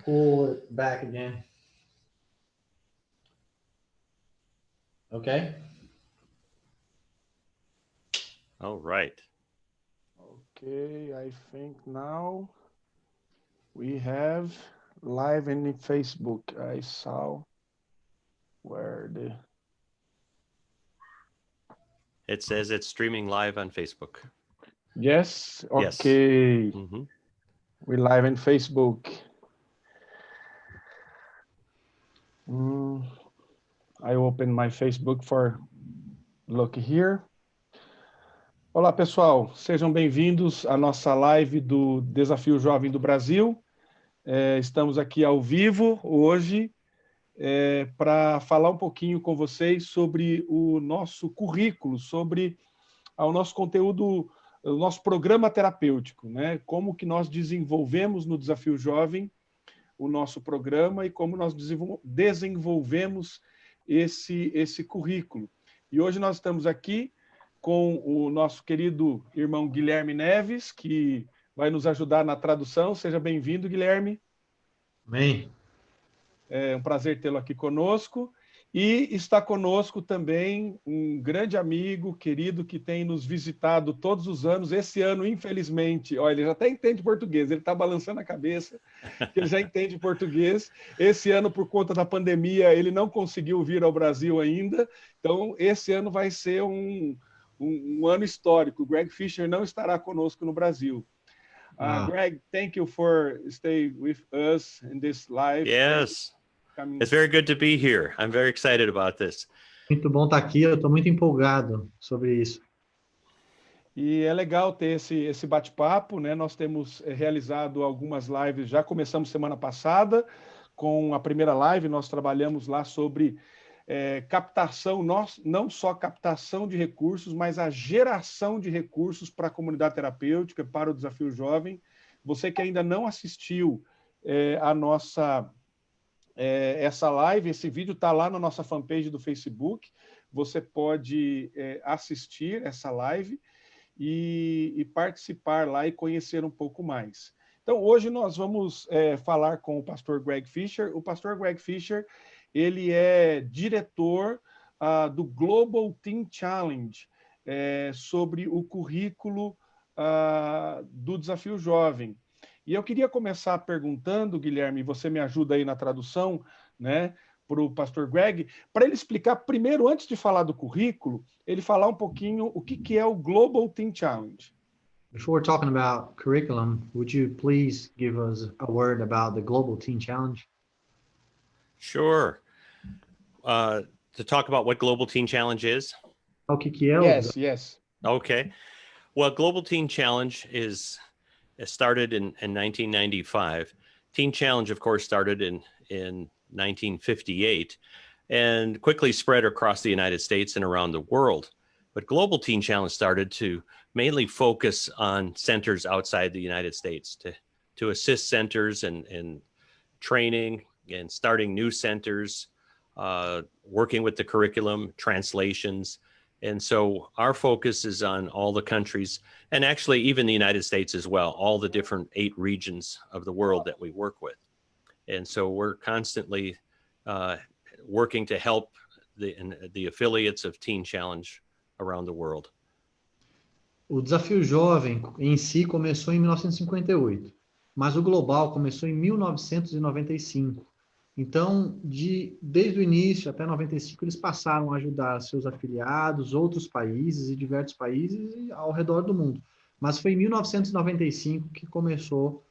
pull it back again. Okay. All right. Okay, I think now we have live in the Facebook. I saw where the... It says it's streaming live on Facebook. Yes, Yes. okay. Mm-hmm. We're live in Facebook. I open my Facebook for look here. Olá, pessoal. Sejam bem-vindos à nossa live do Desafio Jovem do Brasil. Estamos aqui ao vivo hoje para falar um pouquinho com vocês sobre o nosso currículo, sobre o nosso conteúdo, o nosso programa terapêutico, né? Como que nós desenvolvemos no Desafio Jovem o nosso programa e como nós desenvolvemos esse currículo. E hoje nós estamos aqui com o nosso querido irmão Guilherme Neves, que vai nos ajudar na tradução. Seja bem-vindo, Guilherme. Amém. É um prazer tê-lo aqui conosco. E está conosco também um grande amigo, querido, que tem nos visitado todos os anos. Esse ano, infelizmente, olha, ele já até entende português, ele está balançando a cabeça, que ele já entende português. Esse ano, por conta da pandemia, ele não conseguiu vir ao Brasil ainda. Então, esse ano vai ser um ano histórico. O Greg Fisher não estará conosco no Brasil. Greg, thank you for staying with us in this live. Yes. It's very good to be here. I'm very excited about this. Muito bom estar aqui, eu estou muito empolgado sobre isso. E é legal ter esse bate-papo, né? Nós temos realizado algumas lives, já começamos semana passada com a primeira live, nós trabalhamos lá sobre captação, não só captação de recursos, mas a geração de recursos para a comunidade terapêutica, para o Desafio Jovem. Você que ainda não assistiu a nossa... essa live, esse vídeo está lá na nossa fanpage do Facebook, você pode assistir essa live e participar lá e conhecer um pouco mais. Então, hoje nós vamos falar com o pastor Greg Fisher. O pastor Greg Fisher, ele é diretor do Global Teen Challenge, sobre o currículo do Desafio Jovem. E eu queria começar perguntando, Guilherme, você me ajuda aí na tradução, né, para o pastor Greg, para ele explicar primeiro, antes de falar do currículo, ele falar um pouquinho o que é o Global Teen Challenge. Before we're talking about curriculum, would you please give us a word about the Global Teen Challenge? Sure. To talk about what Global Teen Challenge is? O que é? Yes. Okay. Well, Global Teen Challenge started in 1995. Teen Challenge, of course, started in 1958 and quickly spread across the United States and around the world. But Global Teen Challenge started to mainly focus on centers outside the United States to assist centers in training and starting new centers, working with the curriculum, translations. And so our focus is on all the countries, and actually even the United States as well, all the different 8 regions of the world that we work with. And so we're constantly working to help the affiliates of Teen Challenge around the world. O Desafio Jovem em si começou em 1958, mas o Global começou em 1995. Então, desde o início até 95, eles passaram a ajudar seus afiliados, outros países e diversos países ao redor do mundo. Mas foi em 1995 que começou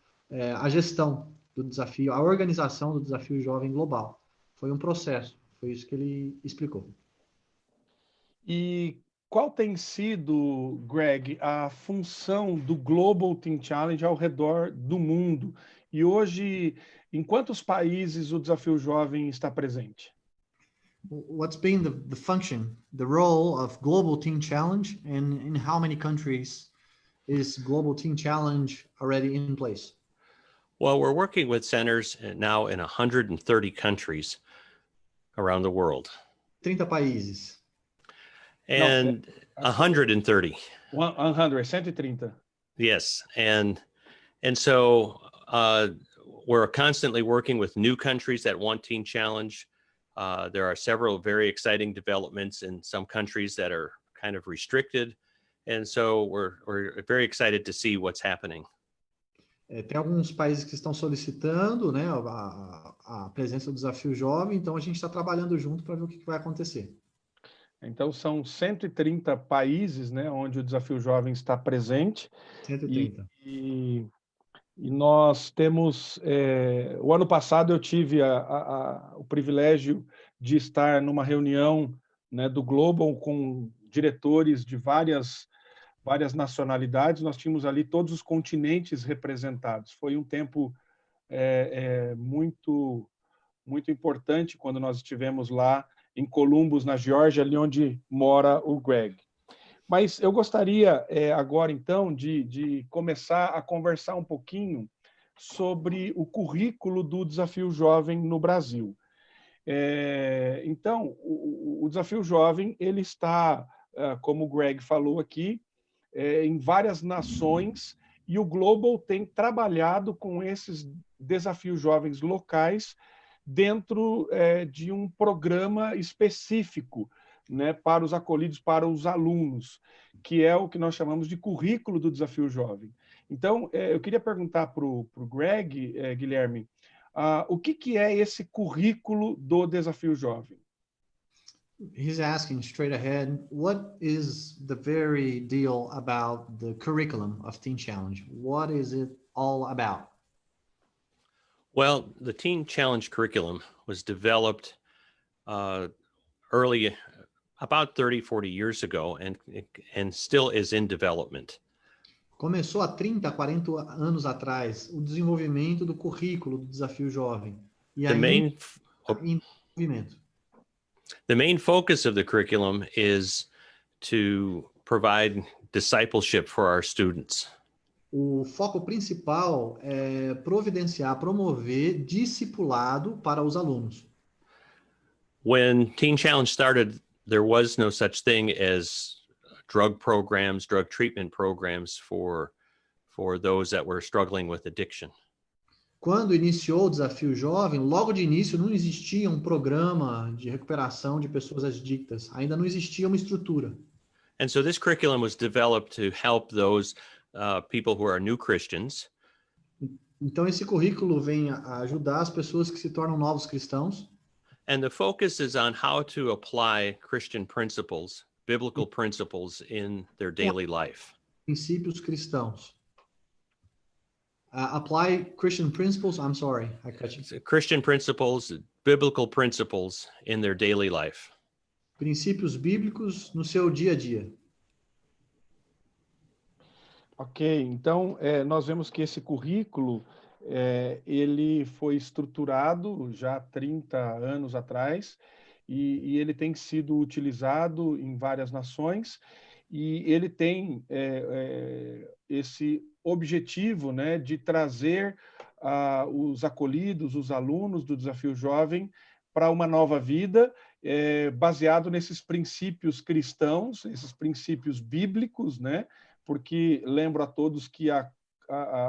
a gestão do desafio, a organização do Desafio Jovem Global. Foi um processo, foi isso que ele explicou. E qual tem sido, Greg, a função do Global Teen Challenge ao redor do mundo? E hoje, em quantos países o Desafio Jovem está presente? What's been the function, the role of Global Teen Challenge, and in how many countries is Global Teen Challenge already in place? Well, we're working with centers now in 130 countries around the world. 30 países. And 130. 130. Yes. And so we're constantly working with new countries that want Teen Challenge. There are several very exciting developments in some countries that are kind of restricted. And so we're very excited to see what's happening. Tem alguns países que estão solicitando, né, a presença do Desafio Jovem, então a gente está trabalhando junto para ver o que vai acontecer. Então, são 130 países, né, onde o Desafio Jovem está presente. 130. E nós temos... o ano passado eu tive o privilégio de estar numa reunião, né, do Global com diretores de várias nacionalidades. Nós tínhamos ali todos os continentes representados. Foi um tempo muito, muito importante quando nós estivemos lá em Columbus, na Geórgia, ali onde mora o Greg. Mas eu gostaria agora, então, de começar a conversar um pouquinho sobre o currículo do Desafio Jovem no Brasil. Então, o Desafio Jovem, ele está, como o Greg falou aqui, em várias nações, e o Global tem trabalhado com esses desafios jovens locais dentro de um programa específico, né, para os acolhidos, para os alunos, que é o que nós chamamos de currículo do Desafio Jovem. Então, eu queria perguntar para o Greg, Guilherme, o que é esse currículo do Desafio Jovem? He's asking straight ahead, what is the very deal about the curriculum of Teen Challenge? What is it all about? Well, the Teen Challenge curriculum was developed early, about 30, 40 years ago, and still is in development. Começou há 30, 40 anos atrás o desenvolvimento do currículo do Desafio Jovem. E ainda em desenvolvimento. The main focus of the curriculum is to provide discipleship for our students. O foco principal é providenciar, promover discipulado para os alunos. When Teen Challenge started, there was no such thing as drug programs, drug treatment programs for those that were struggling with addiction. Quando iniciou o Desafio Jovem, logo de início não existia um programa de recuperação de pessoas adictas. Ainda não existia uma estrutura. And so this curriculum was developed to help those people who are new Christians. Então esse currículo vem a ajudar as pessoas que se tornam novos cristãos. And the focus is on how to apply Christian principles, biblical principles in their daily life. Princípios cristãos. Apply Christian principles. I'm sorry, I cut you. Christian principles, biblical principles in their daily life. Princípios bíblicos no seu dia a dia. Ok, então nós vemos que esse currículo ele foi estruturado já há 30 anos atrás e ele tem sido utilizado em várias nações e ele tem esse objetivo, né, de trazer os acolhidos, os alunos do Desafio Jovem para uma nova vida, baseado nesses princípios cristãos, esses princípios bíblicos, né? Porque lembro a todos que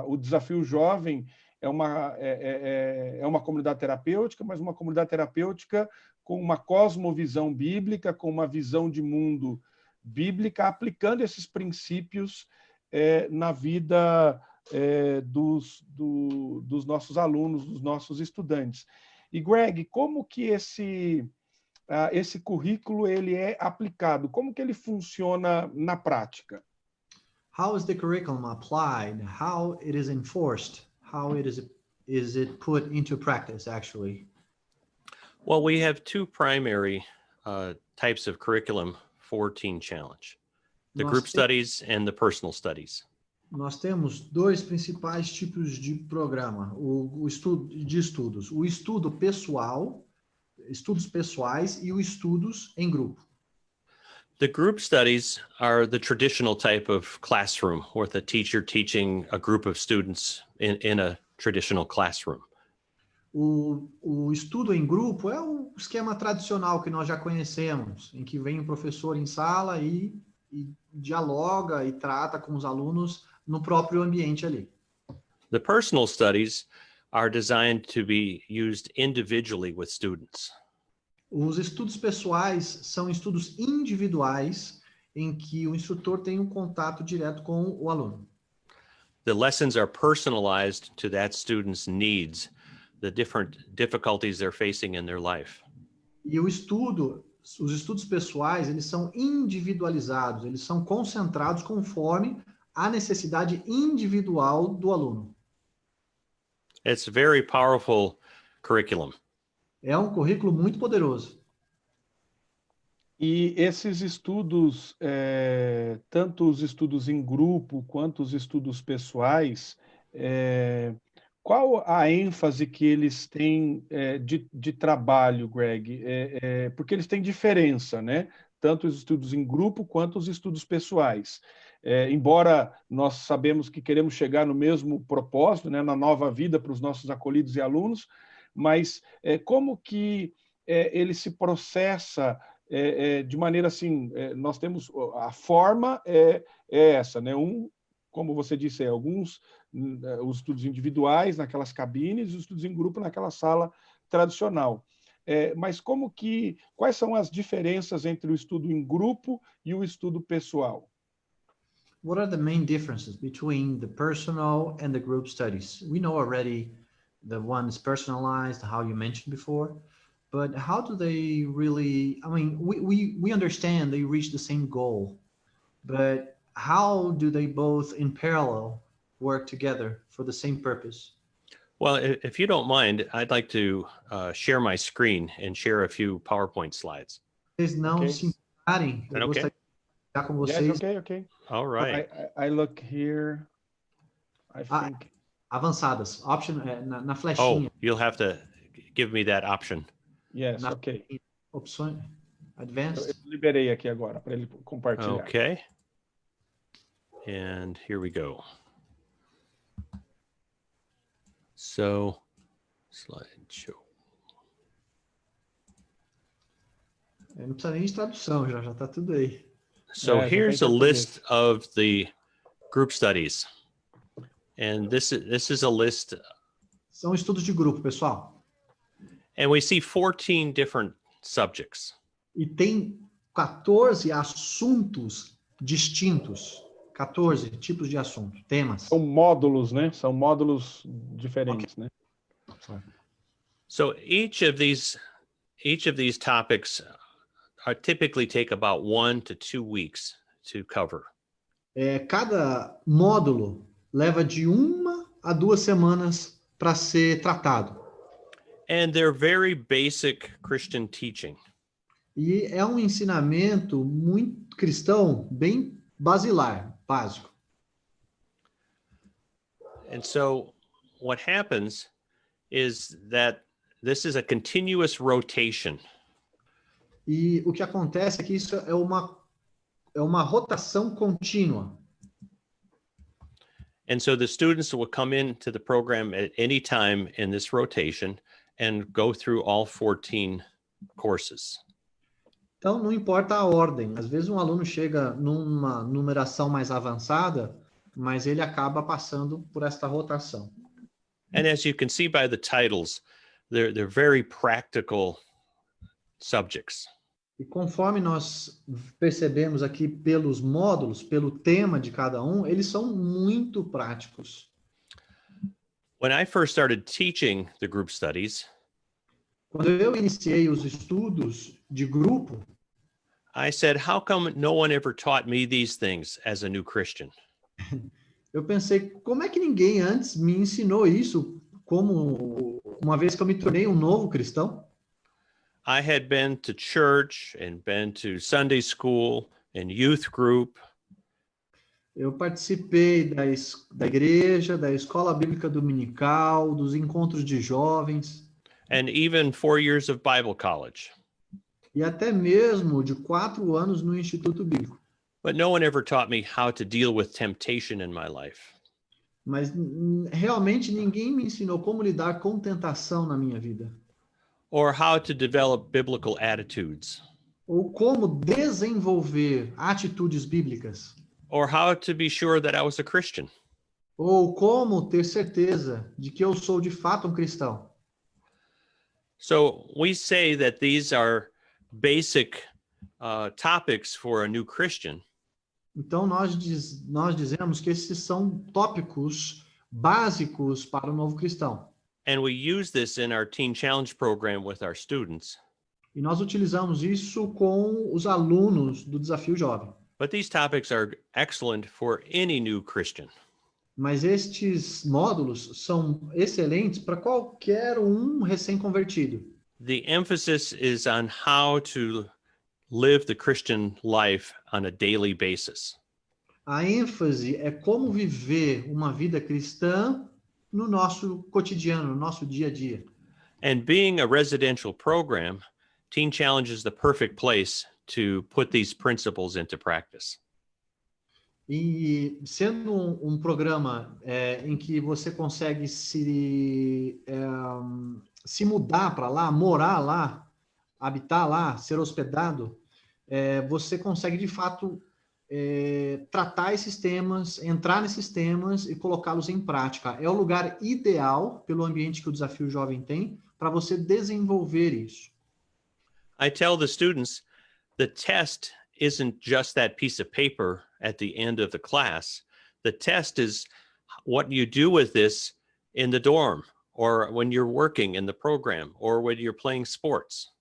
o Desafio Jovem é uma comunidade terapêutica, mas uma comunidade terapêutica com uma cosmovisão bíblica, com uma visão de mundo bíblica, aplicando esses princípios na vida dos nossos alunos, dos nossos estudantes. E, Greg, como que esse currículo ele é aplicado? Como que ele funciona na prática? How is the curriculum applied? How it is enforced? How is it put into practice, actually? Well, we have two primary types of curriculum for Teen Challenge. The group studies and the personal studies. Nós temos dois principais tipos de programa, o estudo de estudos. O estudo pessoal, estudos pessoais e o estudos em grupo. The group studies are the traditional type of classroom with a teacher teaching a group of students in a traditional classroom. O estudo em grupo é o esquema tradicional que nós já conhecemos, em que vem o professor em sala e dialoga e trata com os alunos no próprio ambiente ali. The personal studies are designed to be used individually with students. Os estudos pessoais são estudos individuais em que o instrutor tem um contato direto com o aluno. The lessons are personalized to that student's needs, the different difficulties they're facing in their life. E os estudos pessoais, eles são individualizados, eles são concentrados conforme a necessidade individual do aluno. It's a very powerful curriculum. É um currículo muito poderoso. E esses estudos, tanto os estudos em grupo quanto os estudos pessoais, qual a ênfase que eles têm de trabalho, Greg? Porque eles têm diferença, né? Tanto os estudos em grupo quanto os estudos pessoais. Embora nós sabemos que queremos chegar no mesmo propósito, né, na nova vida para os nossos acolhidos e alunos, mas como que ele se processa de maneira assim, nós temos a forma essa, né? Como você disse, alguns os estudos individuais naquelas cabines, os estudos em grupo naquela sala tradicional. Mas quais são as diferenças entre o estudo em grupo e o estudo pessoal? What are the main differences between the personal and the group studies? We know already the one is personalized, how you mentioned before, but how do they really, I mean, we understand they reach the same goal, but how do they both in parallel work together for the same purpose? Well, if you don't mind, I'd like to share my screen and share a few PowerPoint slides. Vocês não Okay. se importarem, eu gostaria de compartilhar com vocês. Yes, okay. All right. I look here. I think. Avançadas, option, na Oh, flechinha. you'll have to give me that option. Yes, Na ok. opções, Eu advanced. liberei aqui agora para ele compartilhar. Okay. And here we go. So, slideshow. Não precisa nem de tradução, já está tudo aí. So Yeah, here's I a think list of the group studies. And this is a list, São estudos de grupo, pessoal. and we see 14 different subjects. E tem 14 assuntos distintos. 14 tipos de assunto, temas. São módulos, né? São módulos diferentes, né? So each of these topics are typically take about 1 to 2 weeks to cover. Cada módulo leva de 1 a 2 semanas para ser tratado. And they're very basic Christian teaching. E é um ensinamento muito cristão, bem basilar, básico. And so what happens is that this is a continuous rotation. E o que acontece é que isso é uma rotação contínua. And so the students will come into the program at any time in this rotation and go through all 14 courses. Então, não importa a ordem. Às vezes um aluno chega numa numeração mais avançada, mas ele acaba passando por esta rotação. And as you can see by the titles, they're very practical subjects. E conforme nós percebemos aqui pelos módulos, pelo tema de cada um, eles são muito práticos. When I first started teaching the group studies, Quando eu iniciei os estudos de grupo, I said, how come no one ever taught me these things as a new Christian? eu pensei, como é que ninguém antes me ensinou isso, como uma vez que eu me tornei um novo cristão? I had been to church and been to Sunday school and youth group. Eu participei da igreja, da escola bíblica dominical, dos encontros de jovens, And even 4 years of Bible college. e até mesmo de 4 anos no Instituto Bíblico. But no one ever taught me how to deal with temptation in my life. Mas realmente ninguém me ensinou como lidar com tentação na minha vida. Or how to develop biblical attitudes. Ou como desenvolver atitudes bíblicas. Or how to be sure that I was a Christian. Ou como ter certeza de que eu sou de fato um cristão? So we say that these are basic topics for a new Christian. Então, nós dizemos que esses são tópicos básicos para o novo cristão. And we use this in our Teen Challenge program with our students. E nós utilizamos isso com os alunos do Desafio Jovem. But these topics are excellent for any new Christian. Mas estes módulos são excelentes para qualquer um recém-convertido. The emphasis is on how to live the Christian life on a daily basis. A ênfase é como viver uma vida cristã no nosso cotidiano, no nosso dia a dia. And being a residential program, Teen Challenge is the perfect place to put these principles into practice. E sendo um programa em que você consegue se mudar para lá, morar lá, habitar lá, ser hospedado, você consegue de fato tratar esses temas, entrar nesses temas e colocá-los em prática. É o lugar ideal, pelo ambiente que o Desafio Jovem tem, para você desenvolver isso. I tell the students the test isn't just that piece of paper at the end of the class. The test is what you do with this in the dorm, or when you're working in the program, or when you're playing sports.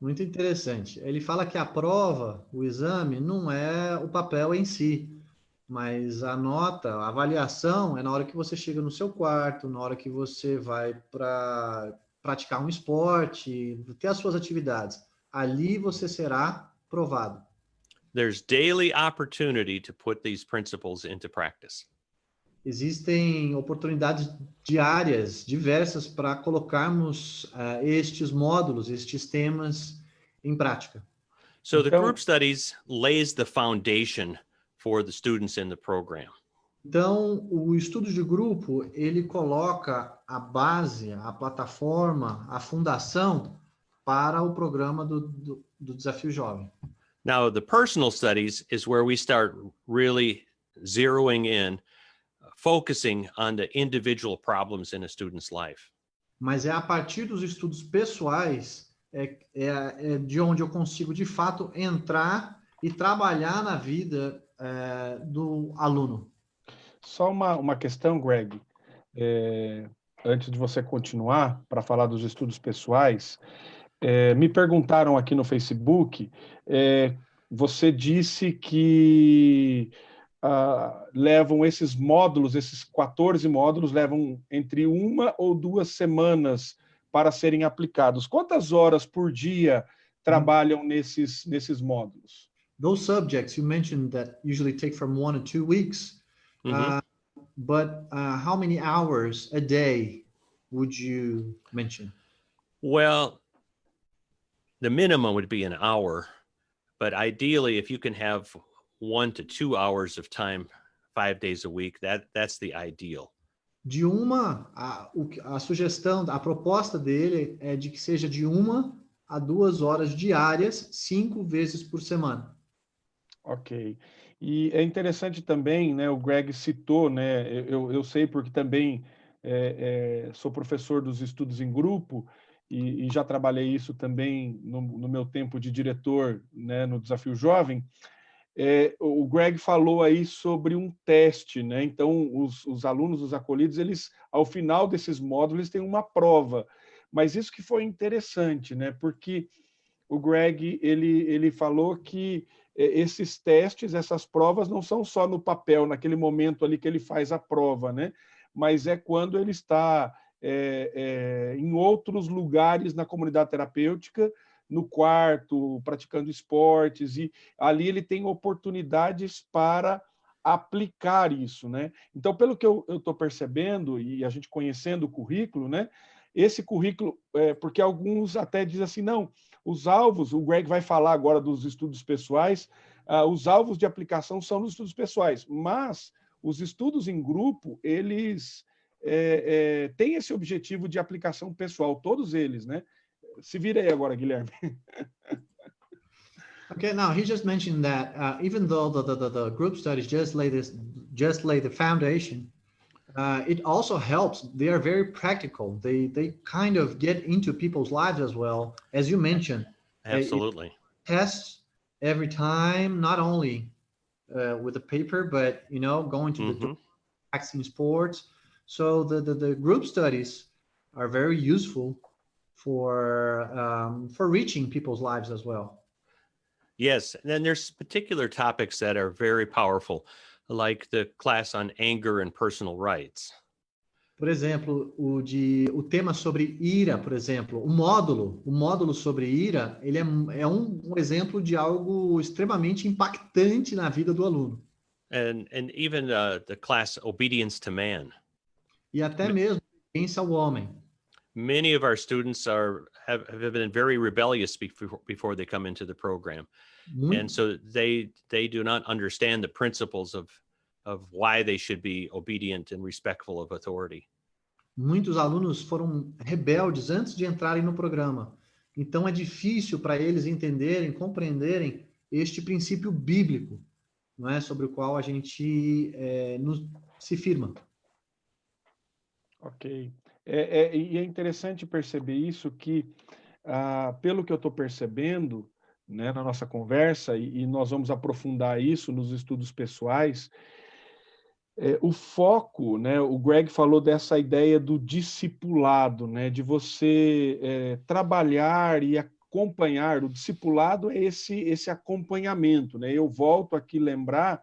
Muito interessante. Ele fala que a prova, o exame, não é o papel em si, mas a nota, a avaliação é na hora que você chega no seu quarto, na hora que você vai para praticar um esporte, ter as suas atividades. Ali você será provado. There's daily opportunity to put these principles into practice. Existem oportunidades diárias, diversas, para colocarmos estes módulos, estes temas em prática. So the group studies lays the foundation for the students in the program. Então, o estudo de grupo, ele coloca a base, a plataforma, a fundação para o programa do Desafio Jovem. Now, the personal studies is where we start really zeroing in, focusing on the individual problems in a student's life. Mas é a partir dos estudos pessoais de onde eu consigo, de fato, entrar e trabalhar na vida do aluno. Só uma questão, Greg, antes de você continuar para falar dos estudos pessoais, me perguntaram aqui no Facebook, você disse que levam esses módulos, esses 14 módulos, levam entre 1 ou 2 semanas para serem aplicados. Quantas horas por dia trabalham nesses módulos? Those subjects you mentioned that usually take from 1 to 2 weeks, but how many hours a day would you mention? Well, the minimum would be an hour, but ideally, if you can have 1 to 2 hours of time 5 days a week, that's the ideal. A sugestão, a proposta dele é de que seja de 1 a 2 horas diárias, 5 vezes por semana. Ok. E é interessante também, né? O Greg citou, né? Eu sei porque também sou professor dos estudos em grupo e já trabalhei isso também no meu tempo de diretor, né? No Desafio Jovem. O Greg falou aí sobre um teste, né? Então, os alunos, os acolhidos, eles, ao final desses módulos, têm uma prova. Mas isso que foi interessante, né? Porque o Greg, ele falou que esses testes, essas provas, não são só no papel, naquele momento ali que ele faz a prova, né? Mas é quando ele está em outros lugares na comunidade terapêutica, no quarto, praticando esportes, e ali ele tem oportunidades para aplicar isso, né? Então, pelo que eu estou percebendo, e a gente conhecendo o currículo, né? Esse currículo, porque alguns até dizem assim, não, os alvos, o Greg vai falar agora dos estudos pessoais, os alvos de aplicação são nos estudos pessoais, mas os estudos em grupo, eles têm esse objetivo de aplicação pessoal, todos eles, né? Se vira aí agora, Guilherme. Okay, now he just mentioned that even though the group studies just just lay the foundation, it also helps. They are very practical. They kind of get into people's lives as well. As you mentioned, Absolutely. Tests every time, not only with the paper, but going to the practicing sports. So the group studies are very useful for reaching people's lives as well. Yes, and then there's particular topics that are very powerful, like the class on anger and personal rights. Por exemplo, o tema sobre ira, por exemplo, o módulo sobre ira, ele é um exemplo de algo extremamente impactante na vida do aluno. And even the class obedience to man. E até mesmo obediência ao homem. Many of our students have been very rebellious before they come into the program. And so they do not understand the principles of why they should be obedient and respectful of authority. Muitos alunos foram rebeldes antes de entrarem no programa. Então é difícil para eles entenderem, compreenderem este princípio bíblico, não é, sobre o qual a gente se firma. Ok. E é interessante perceber isso que, pelo que eu estou percebendo, né, na nossa conversa, e nós vamos aprofundar isso nos estudos pessoais, o foco, né, o Greg falou dessa ideia do discipulado, né, de você trabalhar e acompanhar. O discipulado é esse acompanhamento, né? Eu volto aqui lembrar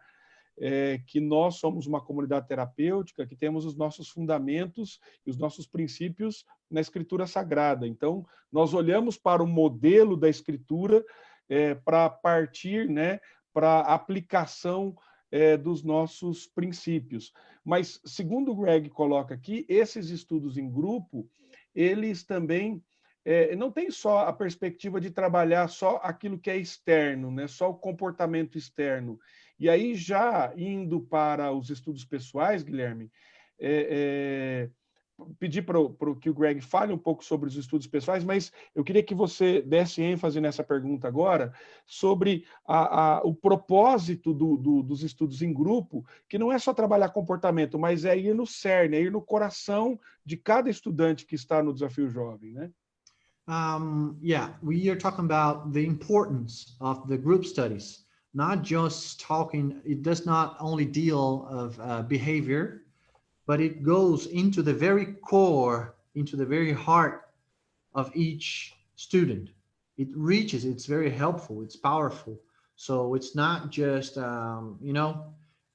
que nós somos uma comunidade terapêutica, que temos os nossos fundamentos e os nossos princípios na Escritura Sagrada. Então, nós olhamos para o modelo da Escritura para partir, né, para a aplicação dos nossos princípios. Mas, segundo o Greg coloca aqui, esses estudos em grupo, eles também não tem só a perspectiva de trabalhar só aquilo que é externo, né, só o comportamento externo. E aí, já indo para os estudos pessoais, Guilherme, pedir para que o Greg fale um pouco sobre os estudos pessoais, mas eu queria que você desse ênfase nessa pergunta agora sobre o propósito dos estudos em grupo, que não é só trabalhar comportamento, mas é ir no cerne, é ir no coração de cada estudante que está no Desafio Jovem, né? We are talking about the importance of the group studies. Not just talking, it does not only deal of behavior, but it goes into the very core, into the very heart of each student. It reaches, it's very helpful, it's powerful. So it's not just,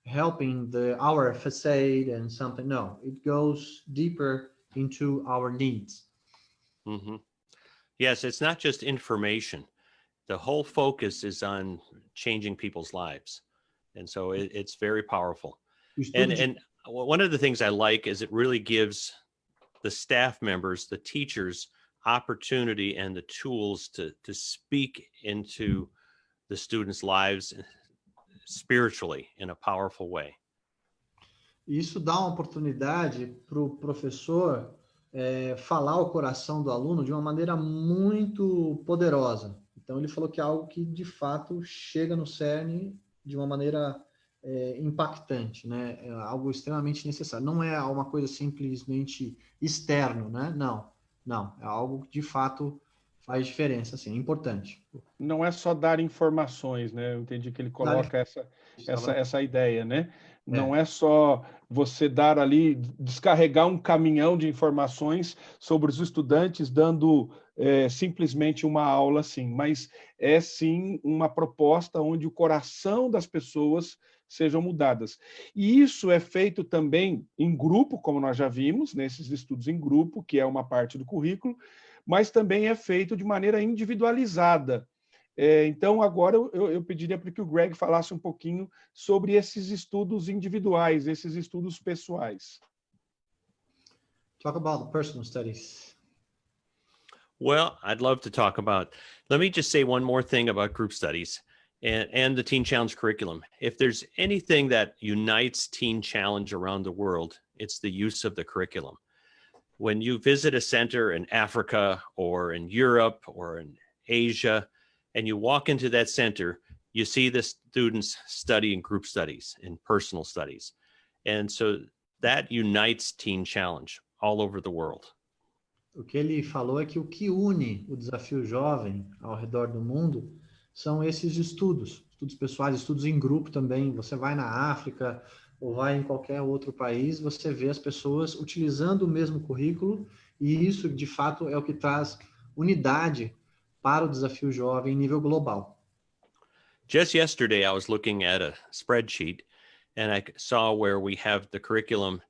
helping our facade and something. No, it goes deeper into our needs. Mm-hmm. Yes, it's not just information. The whole focus is on changing people's lives. And so it's very powerful. And one of the things I like is it really gives the staff members, the teachers, opportunity and the tools to speak into the students' lives spiritually in a powerful way. Isso dá uma oportunidade para o professor falar ao coração do aluno de uma maneira muito poderosa. Então, ele falou que é algo que, de fato, chega no cerne de uma maneira impactante, né? É algo extremamente necessário. Não é uma coisa simplesmente externo, né? Não. É algo que, de fato, faz diferença, assim, é importante. Não é só dar informações, né? Eu entendi que ele coloca essa ideia, né? Não é só você dar ali, descarregar um caminhão de informações sobre os estudantes, dando simplesmente uma aula, assim, mas é sim uma proposta onde o coração das pessoas sejam mudadas. E isso é feito também em grupo, como nós já vimos, nesses estudos em grupo, que é uma parte do currículo, mas também é feito de maneira individualizada. Então, agora eu pediria para que o Greg falasse um pouquinho sobre esses estudos individuais, esses estudos pessoais. Talk about the personal studies. Well, I'd love to talk about, let me just say one more thing about group studies and the Teen Challenge curriculum. If there's anything that unites Teen Challenge around the world, it's the use of the curriculum. When you visit a center in Africa or in Europe or in Asia, and you walk into that center, you see the students studying group studies and personal studies. And so that unites Teen Challenge all over the world. O que ele falou é que o que une o Desafio Jovem ao redor do mundo são esses estudos pessoais, estudos em grupo também. Você vai na África ou vai em qualquer outro país, você vê as pessoas utilizando o mesmo currículo, e isso, de fato, é o que traz unidade para o Desafio Jovem em nível global. Just yesterday, I was looking at a spreadsheet and I saw where we have the curriculum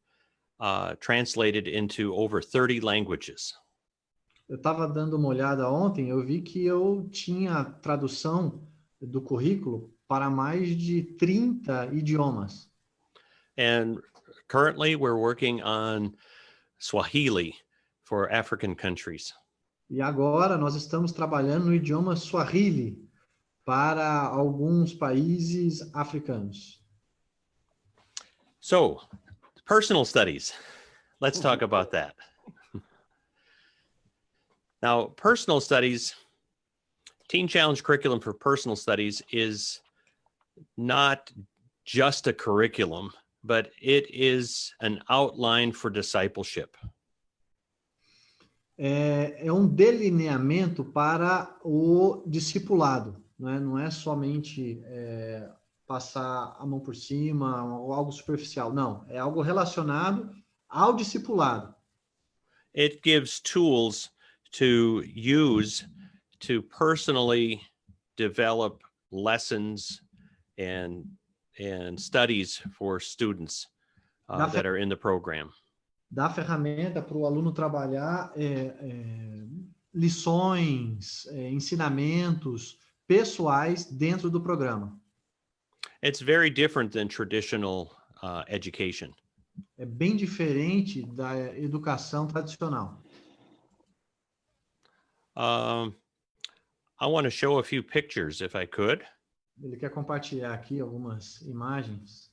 translated into over 30 languages. Eu estava dando uma olhada ontem, eu vi que eu tinha tradução do currículo para mais de 30 idiomas. And currently we're working on Swahili for African countries. E agora nós estamos trabalhando no idioma Swahili para alguns países africanos. So, personal studies. Let's talk about that. Now, personal studies, Teen Challenge curriculum for personal studies is not just a curriculum, but it is an outline for discipleship. É delineamento para o discipulado, né? Não é somente passar a mão por cima ou algo superficial, não. É algo relacionado ao discipulado. It gives tools to use to personally develop lessons and studies for students that are in the program. Dá ferramenta para o aluno trabalhar lições, ensinamentos pessoais dentro do programa. It's very different than traditional education. É bem diferente da educação tradicional. I want to show a few pictures, if I could. Ele quer compartilhar aqui algumas imagens.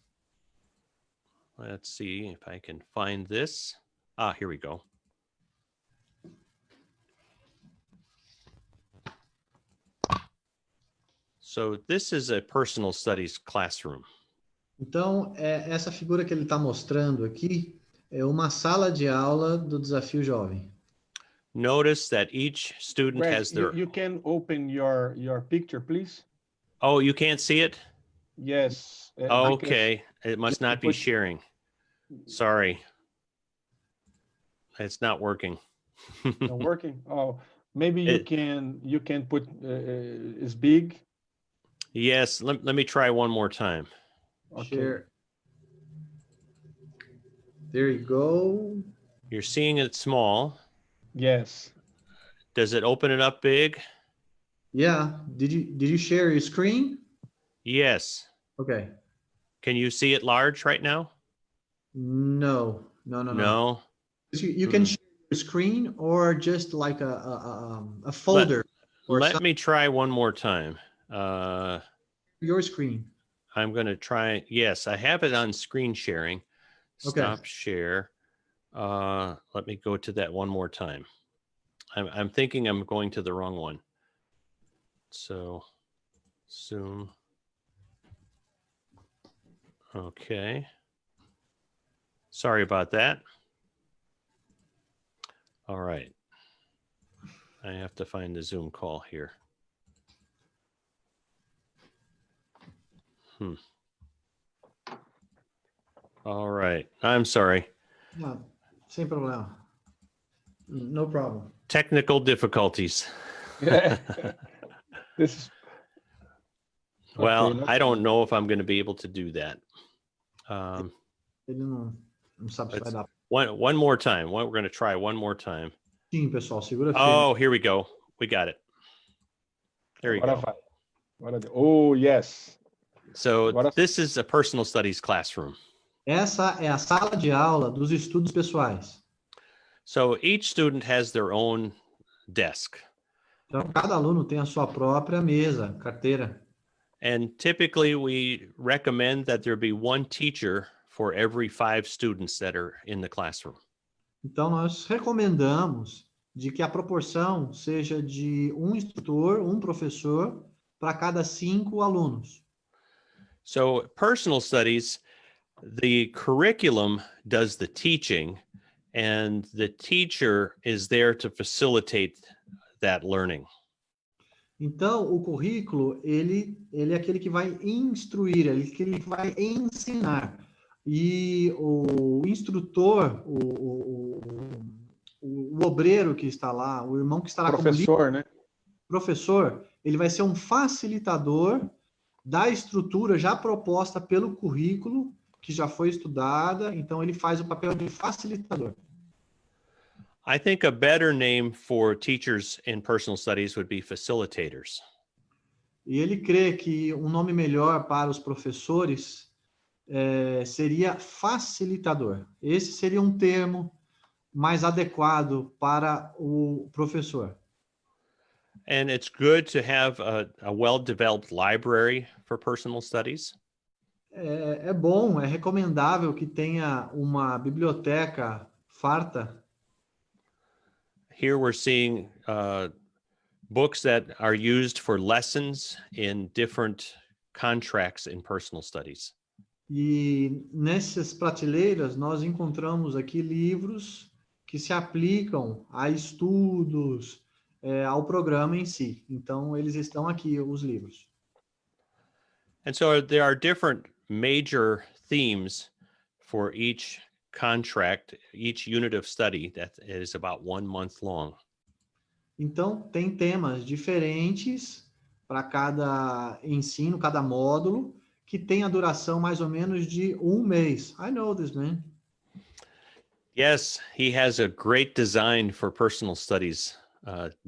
Let's see if I can find this. Ah, here we go. So this is a personal studies classroom. Então, essa figura que ele está mostrando aqui é uma sala de aula do Desafio Jovem. Notice that each student Greg, has their... You can open your picture, please. Oh, you can't see it? Yes. Okay. It must not be sharing. Sorry. It's not working. Not working? Oh, maybe you can put it's big. Yes, let me try one more time. Okay. Share. There you go. You're seeing it small. Yes. Does it open it up big? Yeah. Did you share your screen? Yes. Okay. Can you see it large right now? No. No. You can share your screen or just like a folder. Let me try one more time. Your screen. I'm going to try. Yes, I have it on screen sharing. Stop share. Let me go to that one more time. I'm thinking I'm going to the wrong one. So, Zoom. Okay. Sorry about that. All right. I have to find the Zoom call here. All right. I'm sorry. No, sem problema. No problem. Technical difficulties. This is Well, okay, I don't know if I'm going to be able to do that. Ele não sabe se vai dar. One more time. We're going to try one more time. Sim, pessoal, segura firme. Oh, here we go. We got it. There you go. Oh, yes. So this is a personal studies classroom. Essa é a sala de aula dos estudos pessoais. So each student has their own desk. Então, cada aluno tem a sua própria mesa, carteira. And typically we recommend that there be one teacher for every 5 students that are in the classroom. Então, nós recomendamos de que a proporção seja de um instrutor, um professor, para cada 5 alunos. So personal studies The curriculum does the teaching, and the teacher is there to facilitate that learning. Então, o currículo, ele é aquele que vai instruir, ele que ele vai ensinar. E o instrutor, o obreiro que está lá, o irmão que está lá Professor, né? professor, ele vai ser um facilitador da estrutura já proposta pelo currículo, que já foi estudada, então ele faz o papel de facilitador. I think a better name for teachers in personal studies would be facilitators. E ele crê que um nome melhor para os professores seria facilitador. Esse seria um termo mais adequado para o professor. And it's good to have a well-developed library for personal studies. É bom, é recomendável que tenha uma biblioteca farta. Here we're seeing books that are used for lessons in different contracts in personal studies. E nessas prateleiras nós encontramos aqui livros que se aplicam a estudos, ao programa em si. Então, eles estão aqui, os livros. And so there are different major themes for each contract, each unit of study that is about 1 month long. Então, tem temas diferentes para cada ensino, cada módulo, que tem a duração mais ou menos de 1 mês. I know this, man. Yes, he has a great design for personal studies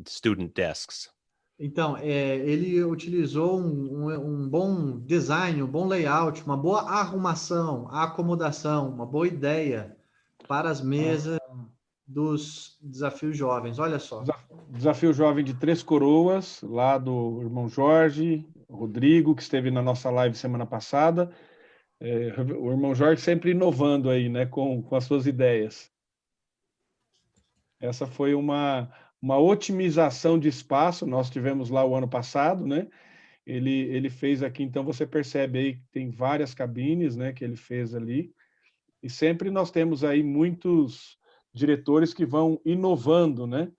student desks. Então, ele utilizou um bom design, um bom layout, uma boa arrumação, acomodação, uma boa ideia para as mesas dos desafios jovens. Olha só. Desafio Jovem de Três Coroas, lá do irmão Jorge, Rodrigo, que esteve na nossa live semana passada. O irmão Jorge sempre inovando aí, né, com as suas ideias. Essa foi uma otimização de espaço, nós tivemos lá o ano passado, né? Ele fez aqui, então você percebe aí que tem várias cabines, né, que ele fez ali. E sempre nós temos aí muitos diretores que vão inovando, né?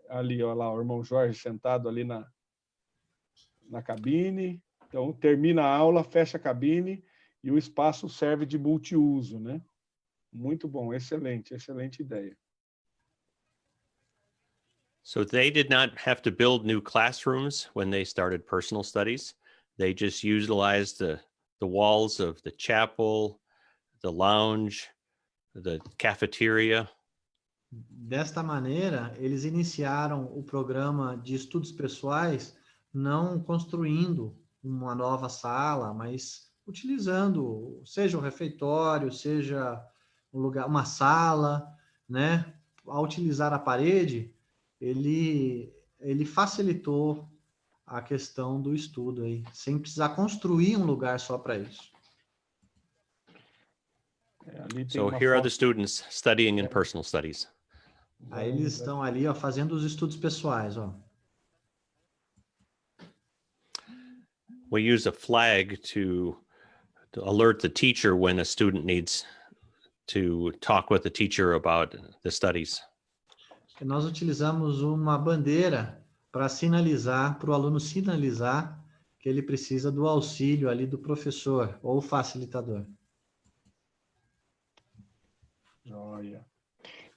Ali, ó lá, o irmão Jorge sentado ali na cabine. Então, termina a aula, fecha a cabine e o espaço serve de multiuso, né? Muito bom, excelente, excelente ideia. So they did not have to build new classrooms when they started personal studies. They just utilized the walls of the chapel, the lounge, the cafeteria. Desta maneira, eles iniciaram o programa de estudos pessoais não construindo uma nova sala, mas utilizando, seja o refeitório, seja um lugar, uma sala, né? Ao utilizar a parede, ele facilitou a questão do estudo aí, sem precisar construir um lugar só para isso. So here are the students studying in personal studies. Aí eles estão ali, ó, fazendo os estudos pessoais, ó. We use a flag to alert the teacher when a student needs to talk with the teacher about the studies. E nós utilizamos uma bandeira para sinalizar, para o aluno sinalizar que ele precisa do auxílio ali do professor ou facilitador. Olha.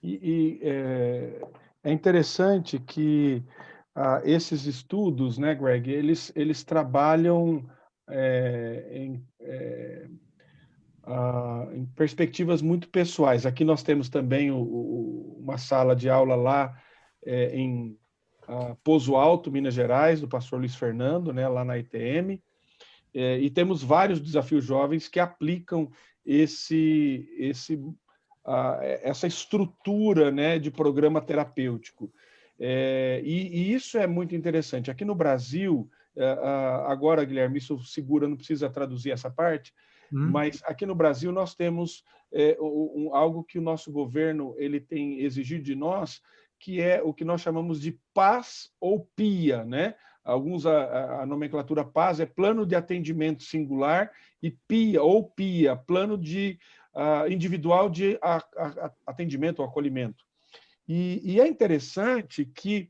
É interessante que esses estudos, né, Greg, eles trabalham em perspectivas muito pessoais. Aqui nós temos também uma sala de aula lá em Pozo Alto, Minas Gerais, do pastor Luiz Fernando, né, lá na ITM, e temos vários desafios jovens que aplicam essa estrutura, né, de programa terapêutico. E isso é muito interessante. Aqui no Brasil, agora, Guilherme, isso segura, não precisa traduzir essa parte, mas aqui no Brasil nós temos algo que o nosso governo ele tem exigido de nós, que é o que nós chamamos de PAS ou PIA, né? Alguns, a nomenclatura PAS é plano de atendimento singular, e PIA, ou PIA, plano de individual de atendimento ou acolhimento. E é interessante que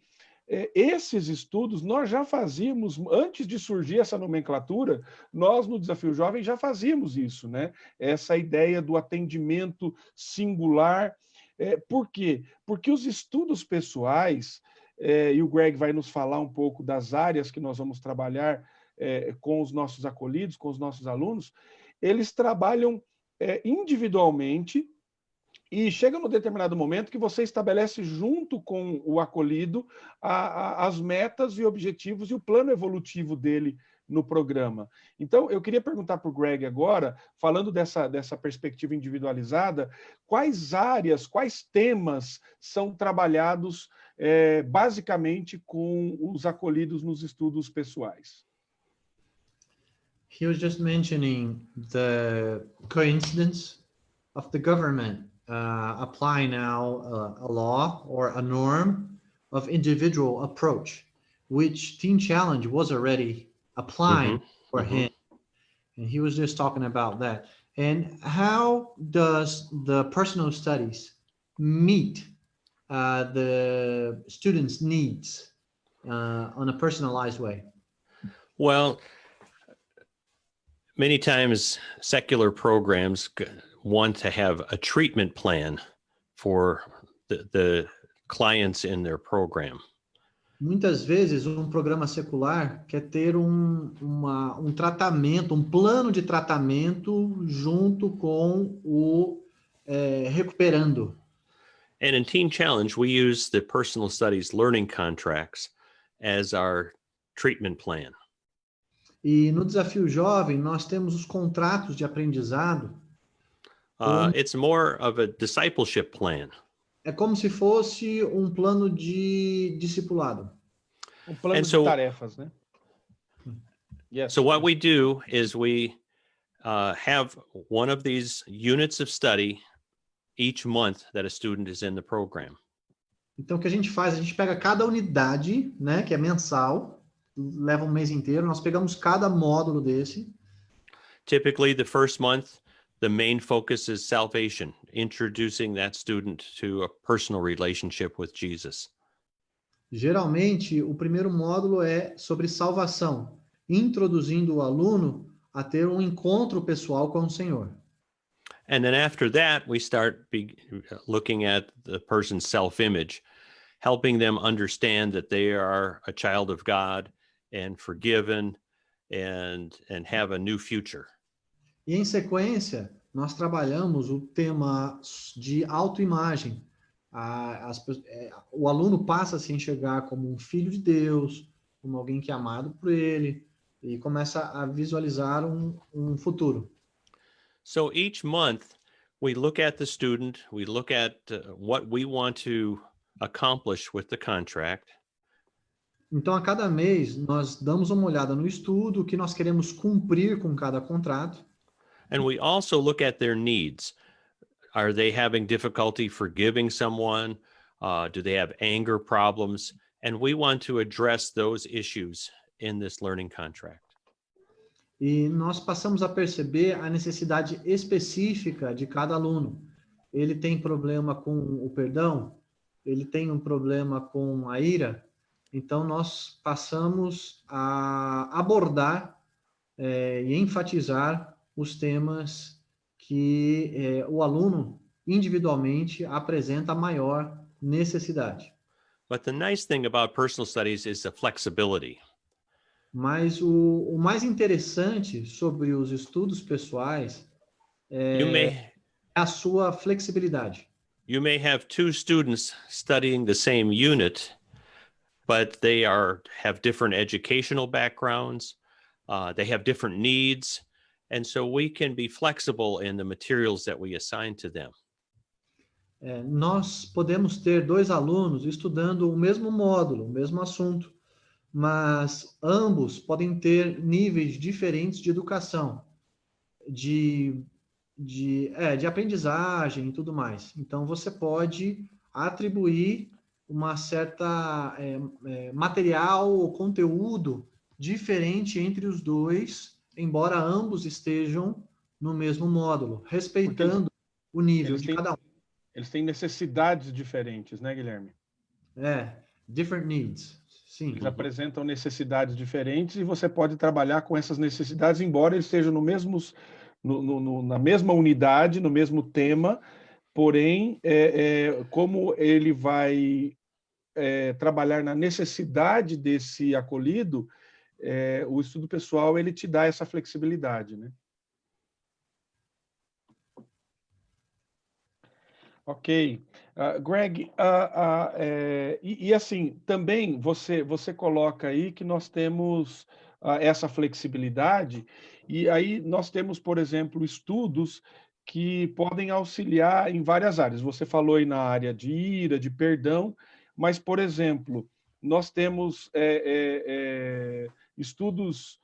esses estudos nós já fazíamos, antes de surgir essa nomenclatura, nós no Desafio Jovem já fazíamos isso, né? Essa ideia do atendimento singular. Por quê? Porque os estudos pessoais, e o Greg vai nos falar um pouco das áreas que nós vamos trabalhar com os nossos acolhidos, com os nossos alunos, eles trabalham individualmente, e chega num determinado momento que você estabelece junto com o acolhido as metas e objetivos e o plano evolutivo dele no programa. Então, eu queria perguntar para o Greg agora, falando dessa perspectiva individualizada, quais áreas, quais temas são trabalhados basicamente com os acolhidos nos estudos pessoais? He was just mentioning the coincidence of the government apply now a law or a norm of individual approach, which Teen Challenge was already applying for him. And he was just talking about that. And how does the personal studies meet the students' needs on a personalized way? Well, many times secular programs want to have a treatment plan for the clients in their program. Muitas vezes programa secular quer ter tratamento, plano de tratamento junto com o recuperando. And in Teen Challenge, we use the personal studies learning contracts as our treatment plan. E no Desafio Jovem, nós temos os contratos de aprendizado. It's more of a discipleship plan. É como se fosse plano de discipulado. Plano de tarefas, né? Yes. So what we do is we have one of these units of study each month that a student is in the program. Então, o que a gente faz? A gente pega cada unidade, né, que é mensal, leva mês inteiro, nós pegamos cada módulo desse. Typically, the first month, the main focus is salvation, introducing that student to a personal relationship with Jesus. Geralmente, o primeiro módulo é sobre salvação, introduzindo o aluno a ter encontro pessoal com o Senhor. And then after that, we start looking at the person's self-image, helping them understand that they are a child of God and forgiven and have a new future. E em sequência, nós trabalhamos o tema de autoimagem. O aluno passa a se enxergar como filho de Deus, como alguém que é amado por ele, e começa a visualizar futuro. So each month, we look at the student, we look at what we want to accomplish with the contract. Então, a cada mês, nós damos uma olhada no estudo, o que nós queremos cumprir com cada contrato. And we also look at their needs. Are they having difficulty forgiving someone? Do they have anger problems? And we want to address those issues in this learning contract. E nós passamos a perceber a necessidade específica de cada aluno. Ele tem problema com o perdão? Ele tem problema com a ira? Então, nós passamos a abordar e enfatizar os temas que o aluno individualmente apresenta maior necessidade. But the nice thing about personal studies is the flexibility. Mas o mais interessante sobre os estudos pessoais é a sua flexibilidade. You may have two students studying the same unit, but they have different educational backgrounds, they have different needs, and so we can be flexible in the materials that we assign to them. Nós podemos ter dois alunos estudando o mesmo módulo, o mesmo assunto, mas ambos podem ter níveis diferentes de educação, de aprendizagem e tudo mais. Então, você pode atribuir uma certa material ou conteúdo diferente entre os dois, embora ambos estejam no mesmo módulo, respeitando o nível de cada um. Eles têm necessidades diferentes, né, Guilherme? Different needs. Sim. Eles apresentam necessidades diferentes e você pode trabalhar com essas necessidades, embora eles estejam na mesma unidade, no mesmo tema, porém, como ele vai trabalhar na necessidade desse acolhido, o estudo pessoal ele te dá essa flexibilidade, né? Ok. Greg, e assim, também você coloca aí que nós temos essa flexibilidade, e aí nós temos, por exemplo, estudos que podem auxiliar em várias áreas. Você falou aí na área de ira, de perdão, mas, por exemplo, nós temos estudos,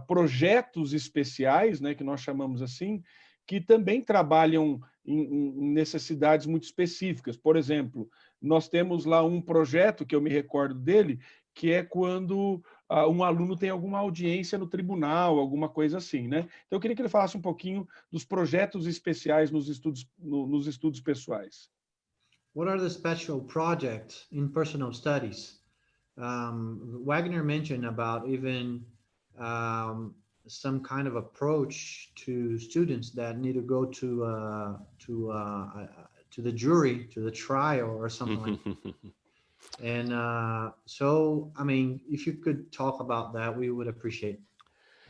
projetos especiais, né, que nós chamamos assim, que também trabalham em necessidades muito específicas. Por exemplo, nós temos lá um projeto que eu me recordo dele, que é quando um aluno tem alguma audiência no tribunal, alguma coisa assim, né? Então, eu queria que ele falasse um pouquinho dos projetos especiais nos estudos pessoais. What are the special projects in personal studies? Wagner mentioned about even some kind of approach to students that need to go to the jury, to the trial or something like that. And so, I mean, if you could talk about that, we would appreciate it.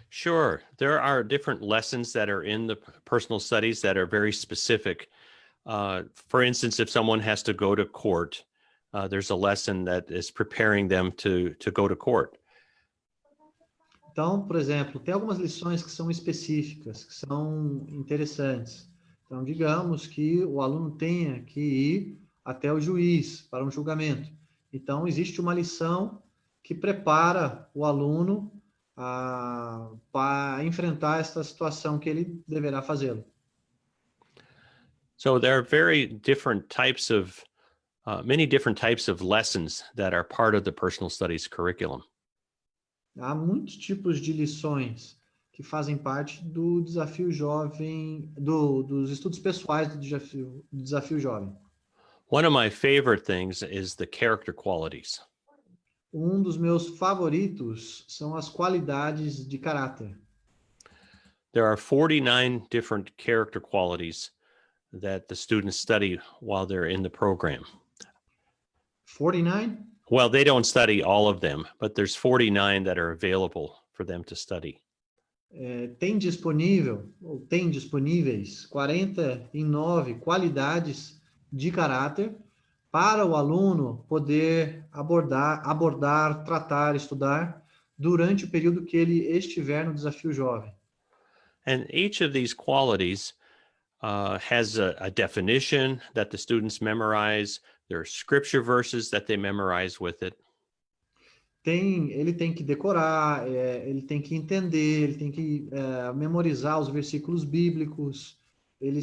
Sure. There are different lessons that are in the personal studies that are very specific. For instance, if someone has to go to court, there's a lesson that is preparing them to go to court. Então, por exemplo, tem algumas lições que são específicas, que são interessantes. Então, digamos que o aluno tenha que ir até o juiz para um julgamento. Então, existe uma lição que prepara o aluno para enfrentar essa situação que ele deverá fazê-lo. So there are many different types of lessons that are part of the personal studies curriculum. Há muitos tipos de lições que fazem parte do desafio jovem, dos estudos pessoais do desafio jovem. One of my favorite things is the character qualities. Um dos meus favoritos são as qualidades de caráter. There are 49 different character qualities that the students study while they're in the program. 49? Well, they don't study all of them, but there's 49 that are available for them to study. Tem disponíveis 49 qualidades de caráter para o aluno poder abordar, tratar, estudar durante o período que ele estiver no desafio jovem. And each of these qualities has a definition that the students memorize. There are scripture verses that they memorize with it. Ele tem que decorar, ele tem que entender, ele tem que memorizar os versículos bíblicos, ele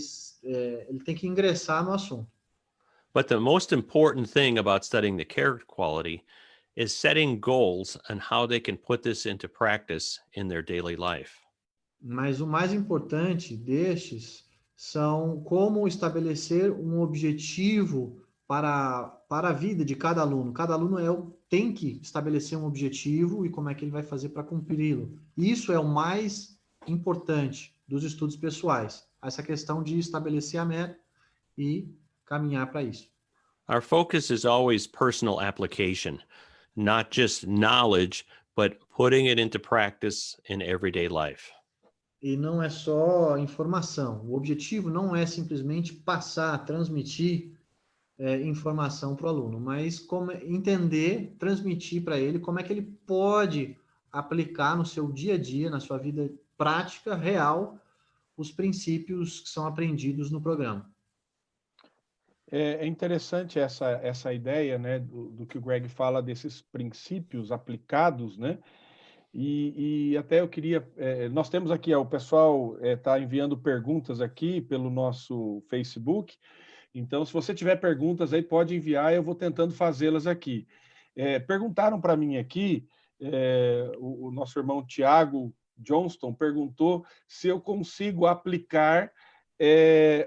tem que ingressar no assunto. But the most important thing about studying the character quality is setting goals on how they can put this into practice in their daily life. Mas o mais importante destes são como estabelecer um objetivo para a vida de cada aluno. Cada aluno tem que estabelecer um objetivo e como é que ele vai fazer para cumpri-lo. Isso é o mais importante dos estudos pessoais. Essa questão de estabelecer a meta e caminhar para isso. Our focus is always personal application, not just knowledge, but putting it into practice in everyday life. E não é só informação. O objetivo não é simplesmente passar, transmitir informação para o aluno, mas como entender, transmitir para ele como é que ele pode aplicar no seu dia a dia, na sua vida prática, real, os princípios que são aprendidos no programa. É interessante essa ideia, né, do que o Greg fala desses princípios aplicados, né? E até eu queria... nós temos aqui, o pessoal está enviando perguntas aqui pelo nosso Facebook, Então, se você tiver perguntas aí, pode enviar, eu vou tentando fazê-las aqui. Perguntaram para mim aqui, o nosso irmão Tiago Johnston perguntou se eu consigo aplicar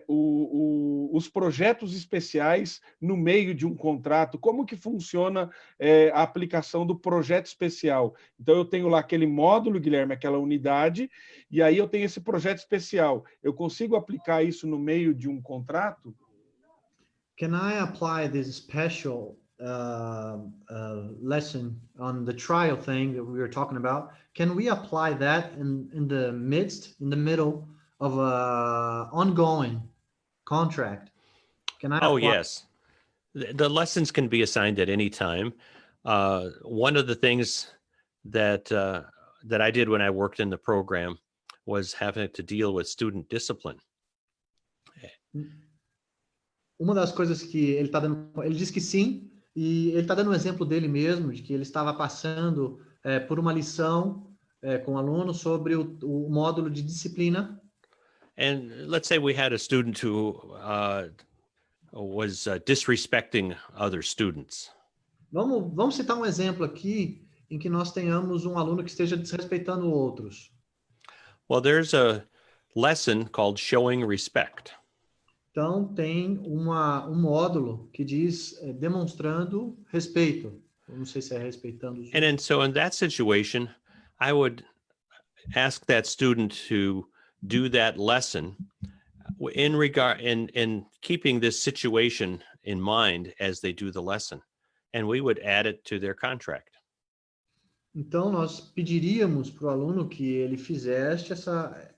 os projetos especiais no meio de um contrato. Como que funciona a aplicação do projeto especial? Então, eu tenho lá aquele módulo, Guilherme, aquela unidade, e aí eu tenho esse projeto especial. Eu consigo aplicar isso no meio de um contrato? Can I apply this special lesson on the trial thing that we were talking about? Can we apply that in the middle of a ongoing contract? Can I Oh, apply? yes. The lessons can be assigned at any time. One of the things that that I did when I worked in the program was having to deal with student discipline. Uma das coisas que ele está dando, ele diz que sim, e ele está dando um exemplo dele mesmo, de que ele estava passando por uma lição com o aluno sobre o módulo de disciplina. And let's say we had a student who was disrespecting other students. Vamos citar um exemplo aqui em que nós tenhamos um aluno que esteja desrespeitando outros. Well, there's a lesson called Showing Respect. Então, tem um módulo que diz demonstrando respeito. Eu não sei se é respeitando os And then, so in that situation, I would ask that student to do that lesson in keeping this situation in mind as they do the lesson. And we would add it to their contract. Então, nós pediríamos para o aluno que ele fizesse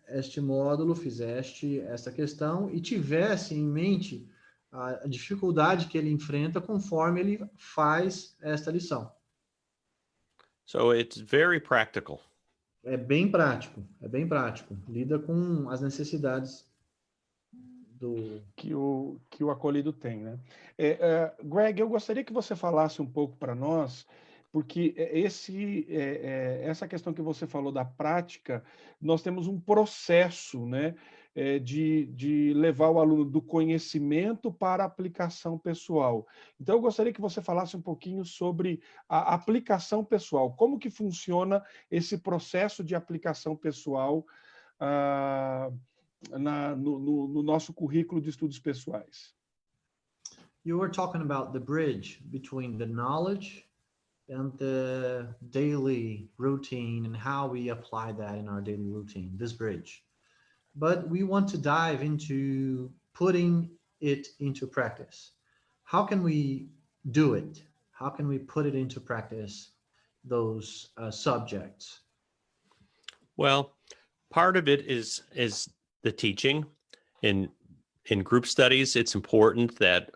este módulo, fizesse essa questão e tivesse em mente a dificuldade que ele enfrenta conforme ele faz esta lição. So it's very practical. É bem prático, Lida com as necessidades do... que o acolhido tem, né? Greg, eu gostaria que você falasse um pouco para nós, porque essa questão que você falou da prática, nós temos um processo, né, de levar o aluno do conhecimento para a aplicação pessoal. Então, eu gostaria que você falasse um pouquinho sobre a aplicação pessoal. Como que funciona esse processo de aplicação pessoal no nosso currículo de estudos pessoais? You were talking about the bridge between the knowledge and the daily routine and how we apply that in our daily routine, this bridge. But we want to dive into putting it into practice. How can we do it? How can we put it into practice, those subjects? Well, part of it is the teaching. In group studies, it's important that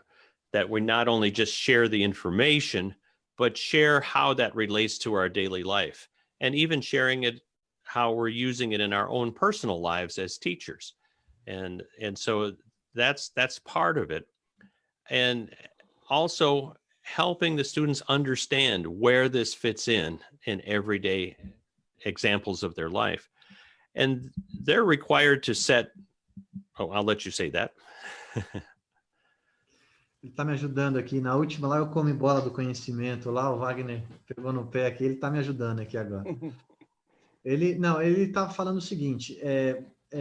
we not only just share the information, but share how that relates to our daily life, and even sharing it how we're using it in our own personal lives as teachers. And so that's part of it. And also helping the students understand where this fits in everyday examples of their life. And they're required to set, I'll let you say that. Ele está me ajudando aqui. Na última lá eu comi bola do conhecimento. Lá o Wagner pegou no pé aqui. Ele está me ajudando aqui agora. Ele está falando o seguinte.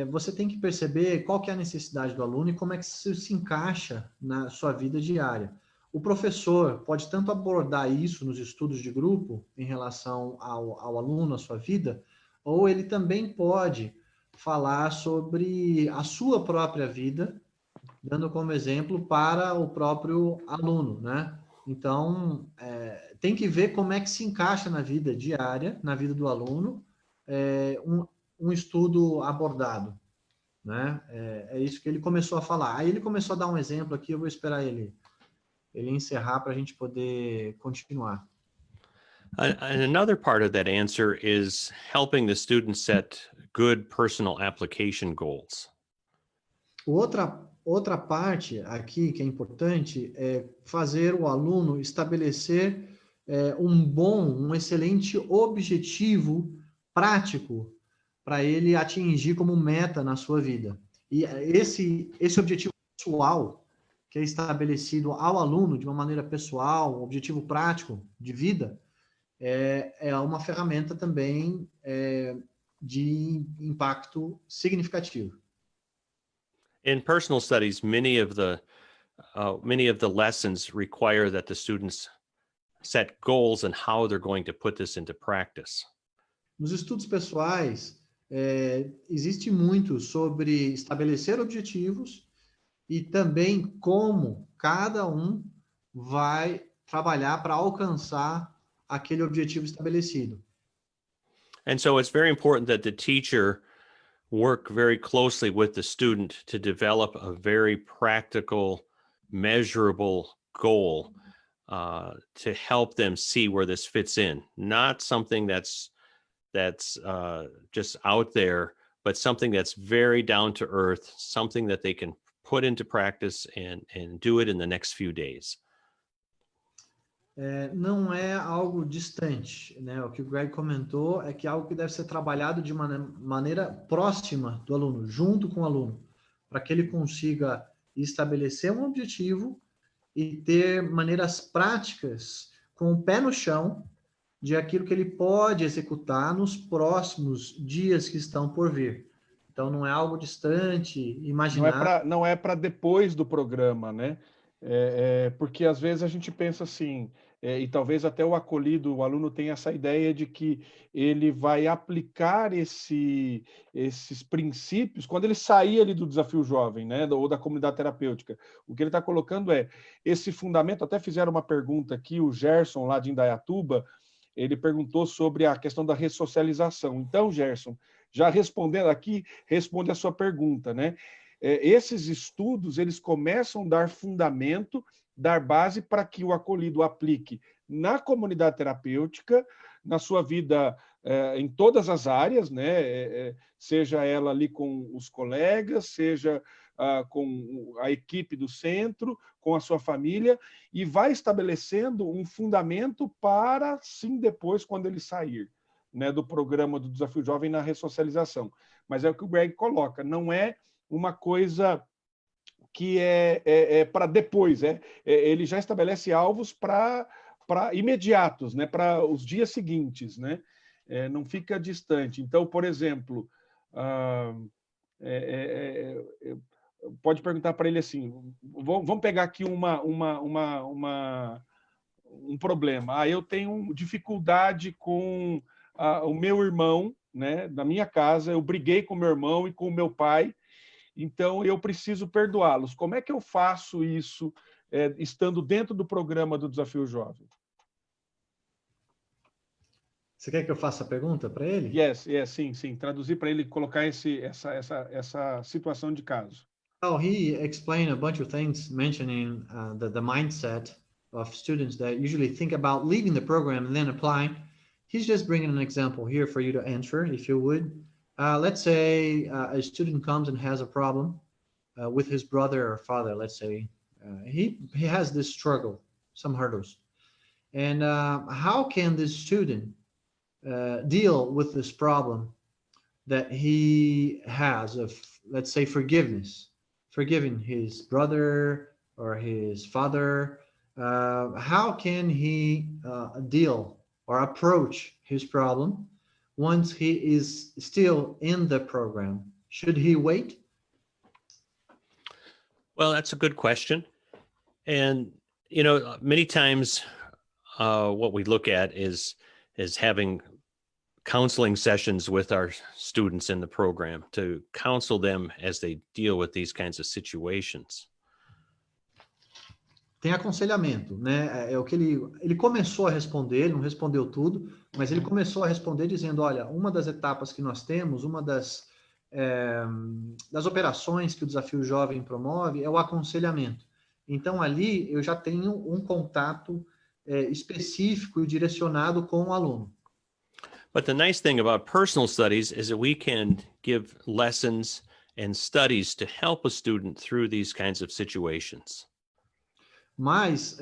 Você tem que perceber qual que é a necessidade do aluno e como é que isso se encaixa na sua vida diária. O professor pode tanto abordar isso nos estudos de grupo em relação ao aluno, à sua vida, ou ele também pode falar sobre a sua própria vida, dando como exemplo para o próprio aluno, né? Então, tem que ver como é que se encaixa na vida diária, na vida do aluno, um estudo abordado, né? É isso que ele começou a falar. Aí ele começou a dar um exemplo aqui, eu vou esperar ele encerrar para a gente poder continuar. And another part of that answer is helping the students set good personal application goals. Outra parte aqui que é importante é fazer o aluno estabelecer um excelente objetivo prático para ele atingir como meta na sua vida. E esse objetivo pessoal, que é estabelecido ao aluno de uma maneira pessoal, um objetivo prático de vida, é uma ferramenta também de impacto significativo. In personal studies, many of the lessons require that the students set goals and how they're going to put this into practice. Nos estudos pessoais, existe muito sobre estabelecer objetivos e também como cada um vai trabalhar para alcançar aquele objetivo estabelecido. And so it's very important that the teacher work very closely with the student to develop a very practical, measurable goal to help them see where this fits in. Not something that's just out there, but something that's very down to earth, something that they can put into practice and do it in the next few days. Não é algo distante, né? O que o Greg comentou é que é algo que deve ser trabalhado de maneira próxima do aluno, junto com o aluno, para que ele consiga estabelecer um objetivo e ter maneiras práticas com o pé no chão de aquilo que ele pode executar nos próximos dias que estão por vir. Então, não é algo distante, imaginar. Não é para depois do programa, né? Porque às vezes a gente pensa assim, e talvez até o acolhido, o aluno tenha essa ideia de que ele vai aplicar esses princípios quando ele sair ali do desafio jovem, né? Ou da comunidade terapêutica. O que ele está colocando é esse fundamento. Até fizeram uma pergunta aqui, o Gerson, lá de Indaiatuba, ele perguntou sobre a questão da ressocialização. Então, Gerson, já respondendo aqui, responde a sua pergunta, né? Esses estudos, eles começam a dar fundamento, dar base para que o acolhido aplique na comunidade terapêutica, na sua vida em todas as áreas, né? Seja ela ali com os colegas, seja com a equipe do centro, com a sua família, e vai estabelecendo um fundamento para, sim, depois, quando ele sair, né, do programa do Desafio Jovem na ressocialização. Mas é o que o Greg coloca, não é uma coisa que é para depois, ele já estabelece alvos para imediatos, né, para os dias seguintes, né, não fica distante. Então, por exemplo, pode perguntar para ele assim, vamos pegar aqui um problema. Eu tenho dificuldade com o meu irmão, né, da minha casa, eu briguei com meu irmão e com o meu pai, então eu preciso perdoá-los. Como é que eu faço isso estando dentro do programa do Desafio Jovem? Você quer que eu faça a pergunta para ele? Sim. Traduzir para ele, colocar essa situação de caso. Well, he explained a bunch of things mentioning the mindset of students that usually think about leaving the program and then applying. He's just bringing an example here for you to answer, if you would. Let's say a student comes and has a problem with his brother or father, let's say. He has this struggle, some hurdles. And how can this student deal with this problem that he has of, let's say, forgiving his brother or his father? How can he deal or approach his problem once he is still in the program? Should he wait? Well, that's a good question. And, many times what we look at is having counseling sessions with our students in the program to counsel them as they deal with these kinds of situations. Tem aconselhamento, né? É o que ele começou a responder, ele não respondeu tudo, mas ele começou a responder dizendo, olha, uma das etapas que nós temos, uma das operações que o Desafio Jovem promove é o aconselhamento. Então, ali eu já tenho um contato específico e direcionado com o aluno. But the nice thing about personal studies is that we can give lessons and studies to help a student through these kinds of situations. Mas,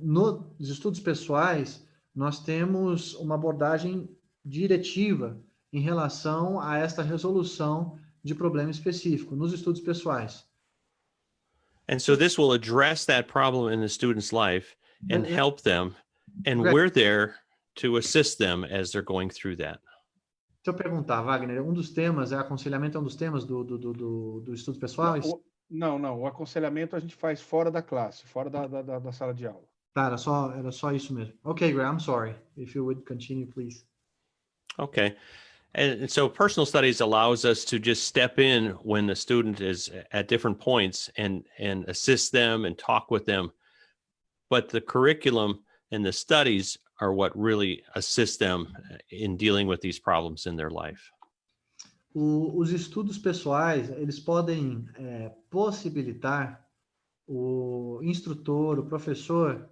nos estudos pessoais, nós temos uma abordagem diretiva em relação a esta resolução de problema específico, nos estudos pessoais. And so this will address that problem in the student's life and help them. And Greg, we're there to assist them as they're going through that. deixa eu perguntar, Wagner, um dos temas, aconselhamento é um dos temas do estudos pessoais? Não. O aconselhamento a gente faz fora da classe, fora da sala de aula. Tá, era só isso mesmo. Okay, Greg, I'm sorry. If you would continue, please. Okay. And so personal studies allows us to just step in when the student is at different points and assist them and talk with them. But the curriculum and the studies are what really assist them in dealing with these problems in their life. Os estudos pessoais, eles podem possibilitar o instrutor, o professor,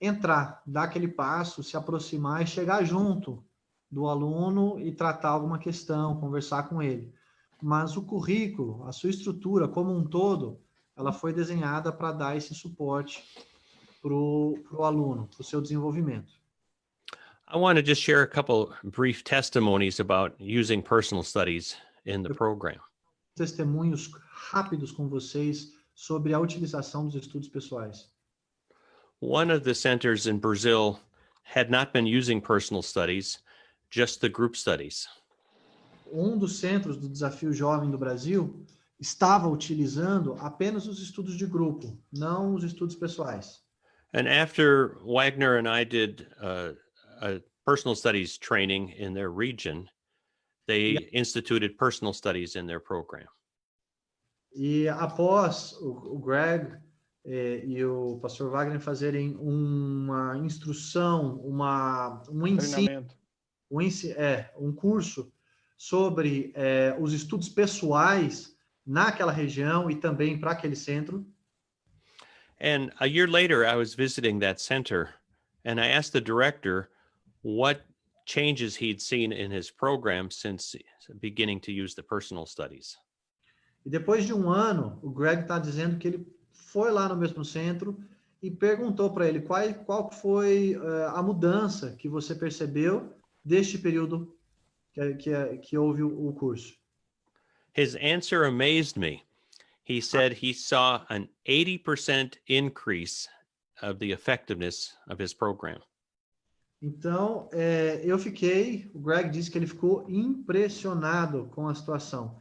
entrar, dar aquele passo, se aproximar e chegar junto do aluno e tratar alguma questão, conversar com ele. Mas o currículo, a sua estrutura como um todo, ela foi desenhada para dar esse suporte para o aluno, para o seu desenvolvimento. I want to just share a couple brief testimonies about using personal studies in the program. Testemunhos rápidos com vocês sobre a utilização dos estudos pessoais. One of the centers in Brazil had not been using personal studies, just the group studies. Um dos centros do Desafio Jovem do Brasil estava utilizando apenas os estudos de grupo, não os estudos pessoais. And after Wagner and I did a personal studies training in their region, they instituted personal studies in their program. E após o Greg e o pastor Wagner fazerem uma instrução, um ensino, um curso sobre os estudos pessoais naquela região e também para aquele centro. And a year later, I was visiting that center, and I asked the director what changes he'd seen in his program since beginning to use the personal studies. E depois de um ano, o Greg está dizendo que ele foi lá no mesmo centro e perguntou para ele qual foi a mudança que você percebeu deste período que houve o curso. His answer amazed me. He said he saw an 80% increase of the effectiveness of his program. Então, o Greg disse que ele ficou impressionado com a situação.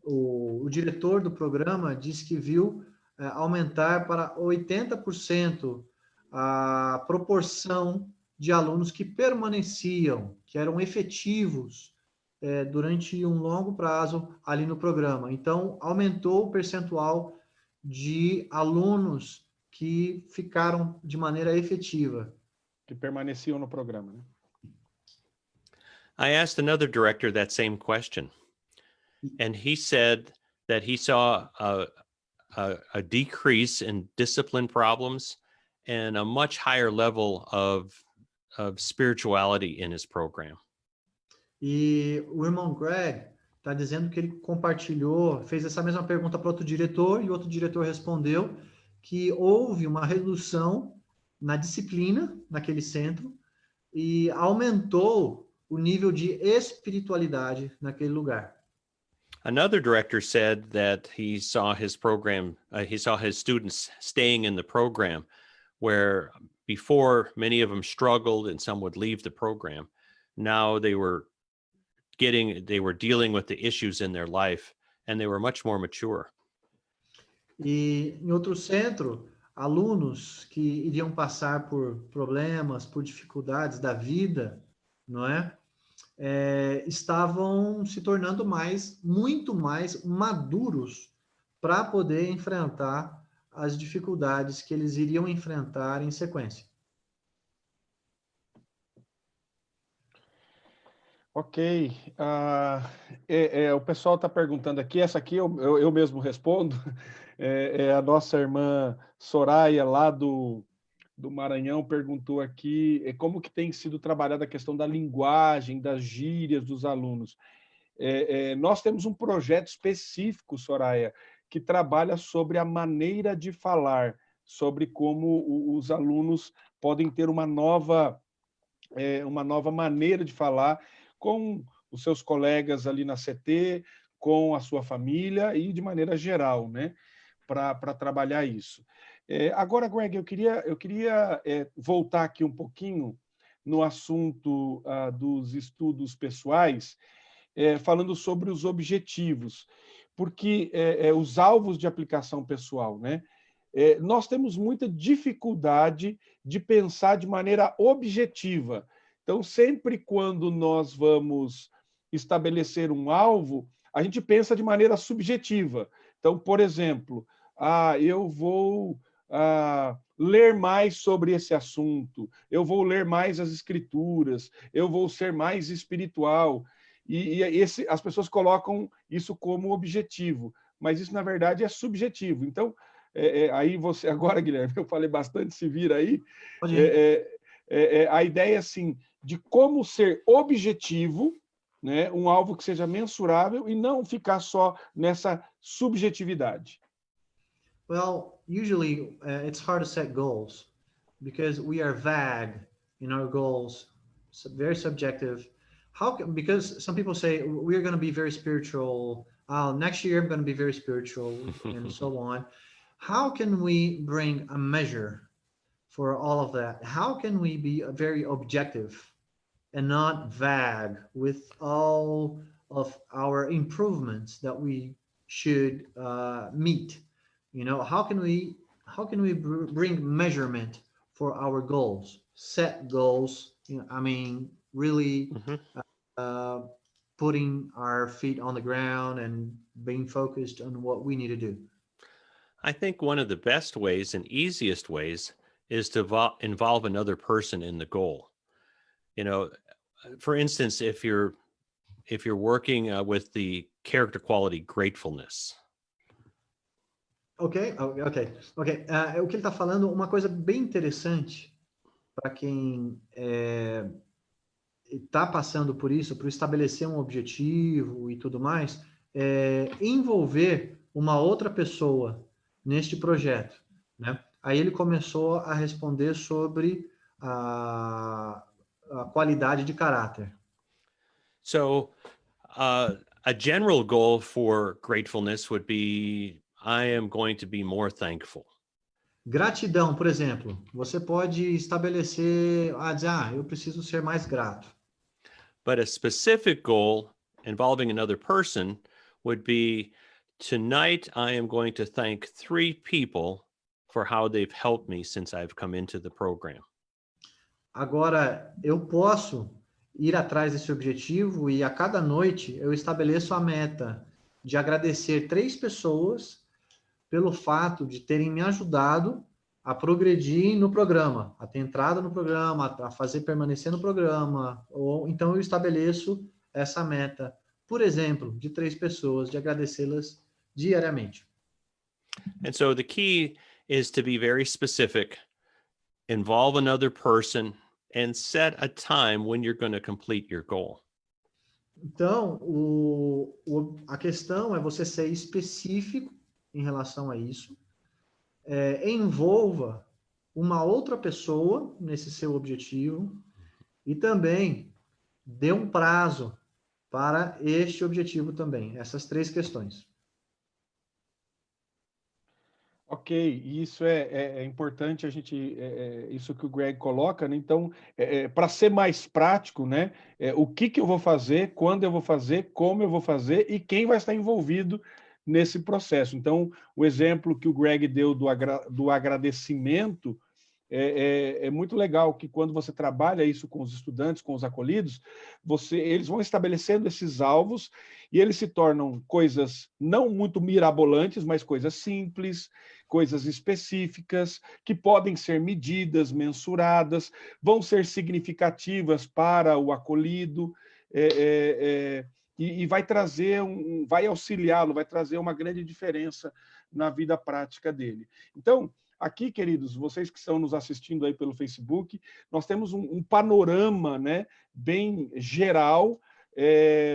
O diretor do programa disse que viu aumentar para 80% a proporção de alunos que permaneciam, que eram efetivos durante um longo prazo ali no programa. Então, aumentou o percentual de alunos que ficaram de maneira efetiva. Que permaneciam no programa, né? I asked another director that same question, and he said that he saw a decrease in discipline problems and a much higher level of spirituality in his program. E o irmão Greg está dizendo que ele fez essa mesma pergunta para outro diretor, e outro diretor respondeu que houve uma redução na disciplina naquele centro e aumentou o nível de espiritualidade naquele lugar. Another director said that he saw his program, he saw his students staying in the program, where before many of them struggled and some would leave the program. Now they were dealing with the issues in their life, and they were much more mature. E em outro centro, alunos que iriam passar por problemas, por dificuldades da vida, não é? Estavam se tornando muito mais maduros para poder enfrentar as dificuldades que eles iriam enfrentar em sequência. Ok. O pessoal está perguntando aqui, essa aqui eu mesmo respondo. A nossa irmã Soraya, lá do Maranhão, perguntou aqui como que tem sido trabalhada a questão da linguagem, das gírias dos alunos. Nós temos um projeto específico, Soraya, que trabalha sobre a maneira de falar, sobre como os alunos podem ter uma nova maneira de falar com os seus colegas ali na CT, com a sua família e de maneira geral, né? para trabalhar isso. Agora, Greg, eu queria voltar aqui um pouquinho no assunto dos estudos pessoais, falando sobre os objetivos, porque os alvos de aplicação pessoal, né? Nós temos muita dificuldade de pensar de maneira objetiva. Então, sempre quando nós vamos estabelecer um alvo, a gente pensa de maneira subjetiva. Então, por exemplo, eu vou ler mais sobre esse assunto, eu vou ler mais as escrituras, eu vou ser mais espiritual. E as pessoas colocam isso como objetivo, mas isso, na verdade, é subjetivo. Então, aí você, agora, Guilherme, eu falei bastante, se vira aí, a ideia, assim, de como ser objetivo, né, um alvo que seja mensurável e não ficar só nessa subjetividade. Well, usually it's hard to set goals because we are vague in our goals, very subjective. Because some people say we're going to be very spiritual. Next year I'm going to be very spiritual, and so on. How can we bring a measure for all of that? How can we be very objective and not vague with all of our improvements that we should meet? You know, how can we bring measurement for our goals, set goals? You know, I mean, really putting our feet on the ground and being focused on what we need to do. I think one of the best ways and easiest ways is to involve another person in the goal. You know, for instance, if you're working with the character quality gratefulness. Ok. O que ele está falando, uma coisa bem interessante para quem está passando por isso, para estabelecer um objetivo e tudo mais, envolver uma outra pessoa neste projeto, né? Aí ele começou a responder sobre a qualidade de caráter. So, a general goal for gratefulness would be, I am going to be more thankful. Gratidão, por exemplo, você pode estabelecer, dizer, eu preciso ser mais grato. But a specific goal involving another person would be, tonight I am going to thank 3 people for how they've helped me since I've come into the program. Agora, eu posso ir atrás desse objetivo e a cada noite eu estabeleço a meta de agradecer 3 pessoas pelo fato de terem me ajudado a progredir no programa, a ter entrado no programa, a fazer permanecer no programa. Ou então eu estabeleço essa meta, por exemplo, de 3 pessoas, de agradecê-las diariamente. And so the key is to be very specific, involve another person, and set a time when you're going to complete your goal. Então, a questão é você ser específico em relação a isso, envolva uma outra pessoa nesse seu objetivo e também dê um prazo para este objetivo também, essas 3 questões. Ok, isso é importante, a gente, isso que o Greg coloca, né? Então, para ser mais prático, né? O que eu vou fazer, quando eu vou fazer, como eu vou fazer e quem vai estar envolvido nesse processo. Então, o exemplo que o Greg deu do agradecimento é muito legal, que quando você trabalha isso com os estudantes, com os acolhidos, eles vão estabelecendo esses alvos e eles se tornam coisas não muito mirabolantes, mas coisas simples, coisas específicas, que podem ser medidas, mensuradas, vão ser significativas para o acolhido, e vai trazer vai auxiliá-lo, vai trazer uma grande diferença na vida prática dele. Então, aqui, queridos, vocês que estão nos assistindo aí pelo Facebook, nós temos um panorama, né, bem geral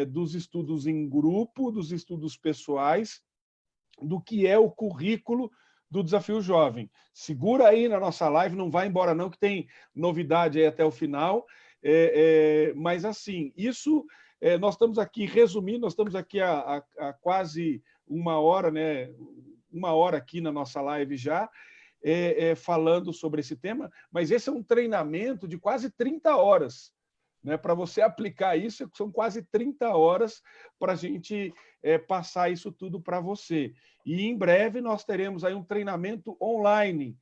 dos estudos em grupo, dos estudos pessoais, do que é o currículo do Desafio Jovem. Segura aí na nossa live, não vai embora não, que tem novidade aí até o final. Mas, assim, isso nós estamos aqui resumindo, nós estamos aqui há quase 1 hora, né? uma hora aqui na nossa live já, falando sobre esse tema, mas esse é um treinamento de quase 30 horas. Né? Para você aplicar isso, são quase 30 horas para a gente passar isso tudo para você. E em breve nós teremos aí um treinamento online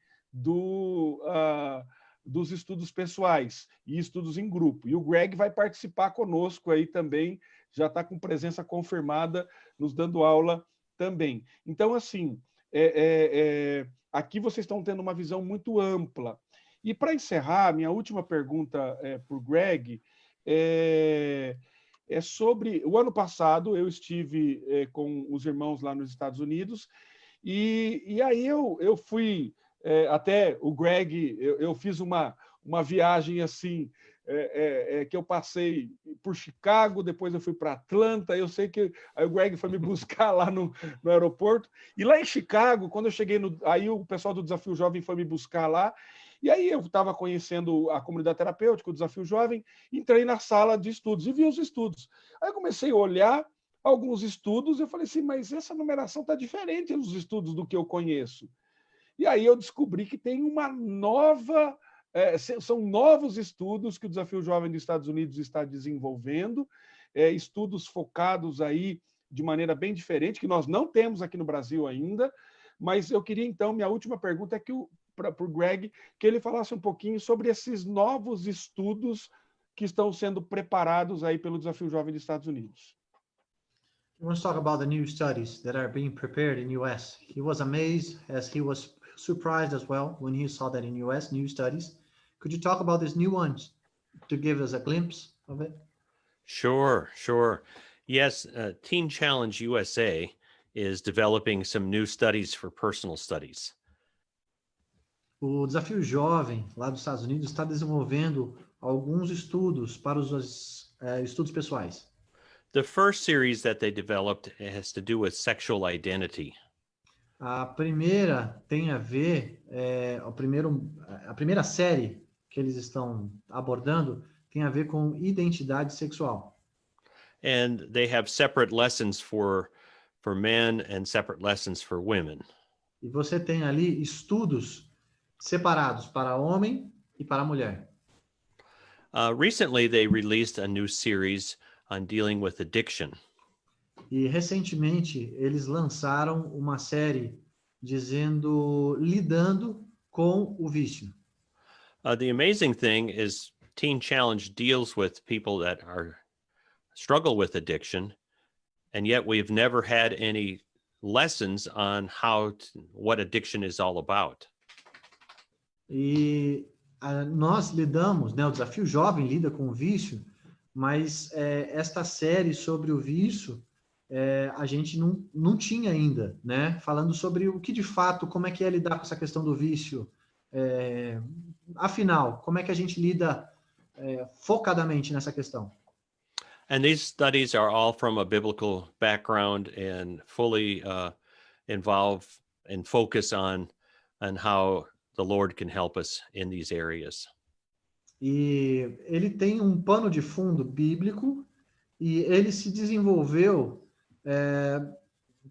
dos estudos pessoais e estudos em grupo. E o Greg vai participar conosco aí também, já está com presença confirmada, nos dando aula também. Então, assim, aqui vocês estão tendo uma visão muito ampla. E para encerrar, minha última pergunta para o Greg é sobre... O ano passado eu estive com os irmãos lá nos Estados Unidos e aí eu fui... até o Greg, eu fiz uma viagem assim, que eu passei por Chicago, depois eu fui para Atlanta, eu sei que aí o Greg foi me buscar lá no aeroporto, e lá em Chicago, quando eu cheguei, aí o pessoal do Desafio Jovem foi me buscar lá, e aí eu estava conhecendo a comunidade terapêutica, o Desafio Jovem, entrei na sala de estudos e vi os estudos. Aí eu comecei a olhar alguns estudos, eu falei assim, mas essa numeração está diferente dos estudos do que eu conheço. E aí eu descobri que tem uma nova... são novos estudos que o Desafio Jovem dos Estados Unidos está desenvolvendo, estudos focados aí de maneira bem diferente, que nós não temos aqui no Brasil ainda, mas eu queria, então, minha última pergunta é para o Greg, que ele falasse um pouquinho sobre esses novos estudos que estão sendo preparados aí pelo Desafio Jovem dos Estados Unidos. He wants to talk about the new studies that are being prepared in US. He was amazed, as he was surprised as well when he saw that in US new studies. Could you talk about these new ones to give us a glimpse of it? Sure. Yes, Teen Challenge USA is developing some new studies for personal studies. O Desafio Jovem, lá dos Estados Unidos, está desenvolvendo alguns estudos para os estudos pessoais. The first series that they developed has to do with sexual identity. A primeira tem a ver, a primeira série que eles estão abordando tem a ver com identidade sexual. And they have separate lessons for men and separate lessons for women. E você tem ali estudos separados para homem e para mulher. Recently, they released a new series on dealing with addiction. E recentemente eles lançaram uma série lidando com o vício. The amazing thing is Teen Challenge deals with people that struggle with addiction, and yet we've never had any lessons on what addiction is all about. E nós lidamos, né, o Desafio Jovem lida com o vício, mas esta série sobre o vício a gente não tinha ainda, né? Falando sobre o que de fato, como é que é lidar com essa questão do vício. Afinal, como é que a gente lida focadamente nessa questão? And these studies are all from a biblical background and fully involve and focus on how the Lord can help us in these areas. E ele tem um pano de fundo bíblico e ele se desenvolveu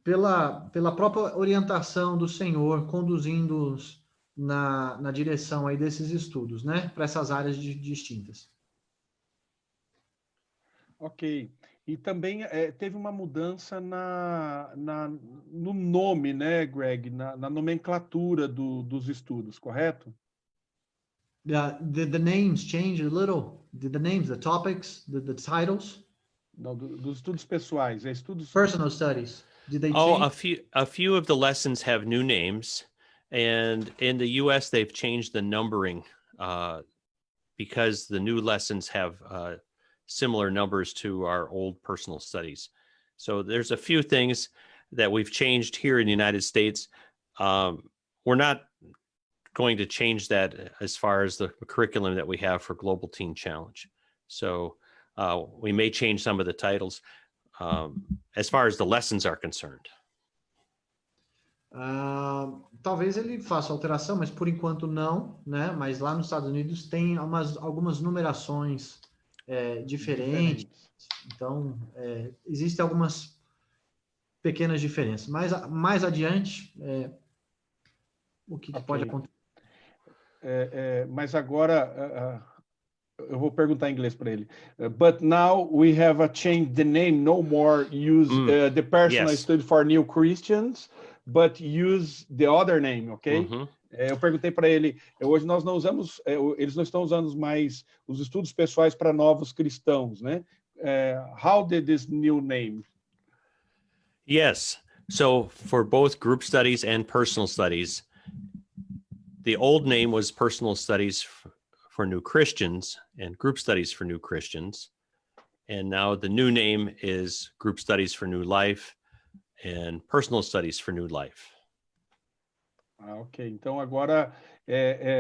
pela própria orientação do Senhor, conduzindo-os na direção aí desses estudos, né? Para essas áreas distintas. Ok. E também teve uma mudança no nome, né, Greg? Na nomenclatura dos estudos, correto? Did the names change a little? Did the names, the topics, the titles? Não, dos estudos pessoais, estudos... Personal studies. Did they change? A few of the lessons have new names, and in the U.S. they've changed the numbering because the new lessons have similar numbers to our old personal studies. So there's a few things that we've changed here in the United States. We're not going to change that as far as the curriculum that we have for Global Teen Challenge. So we may change some of the titles as far as the lessons are concerned. Talvez ele faça alteração, mas por enquanto não, né? Mas lá nos Estados Unidos tem algumas numerações diferentes. Então, existem algumas pequenas diferenças. Mas mais adiante, o que Ok. pode acontecer? Mas agora eu vou perguntar em inglês para ele. But now we have a change the name. No more use the personal study for new Christians, but use the other name, ok? Eu perguntei para ele. Hoje nós não usamos. Eles não estão usando mais os estudos pessoais para novos cristãos, né? How did this new name? Yes. So for both group studies and personal studies, the old name was Personal Studies for New Christians and Group Studies for New Christians. And now the new name is Group Studies for New Life and Personal Studies for New Life. Ok. Então agora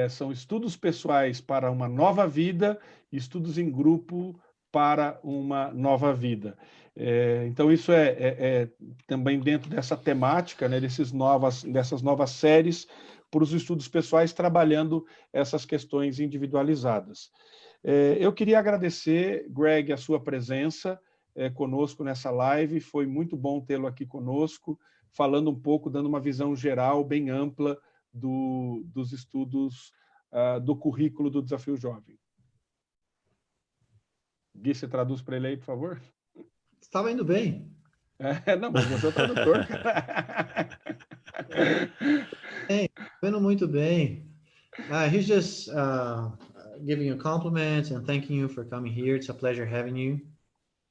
são estudos pessoais para uma nova vida e estudos em grupo para uma nova vida. Então isso é também dentro dessa temática, né, dessas novas séries para os estudos pessoais, trabalhando essas questões individualizadas. Eu queria agradecer, Greg, a sua presença conosco nessa live. Foi muito bom tê-lo aqui conosco, falando um pouco, dando uma visão geral, bem ampla, dos estudos do currículo do Desafio Jovem. Gui, você traduz para ele aí, por favor? Estava indo bem. Não, mas você é o tradutor, cara. Vendo muito bem. He's just giving you compliments and thanking you for coming here. It's a pleasure having you.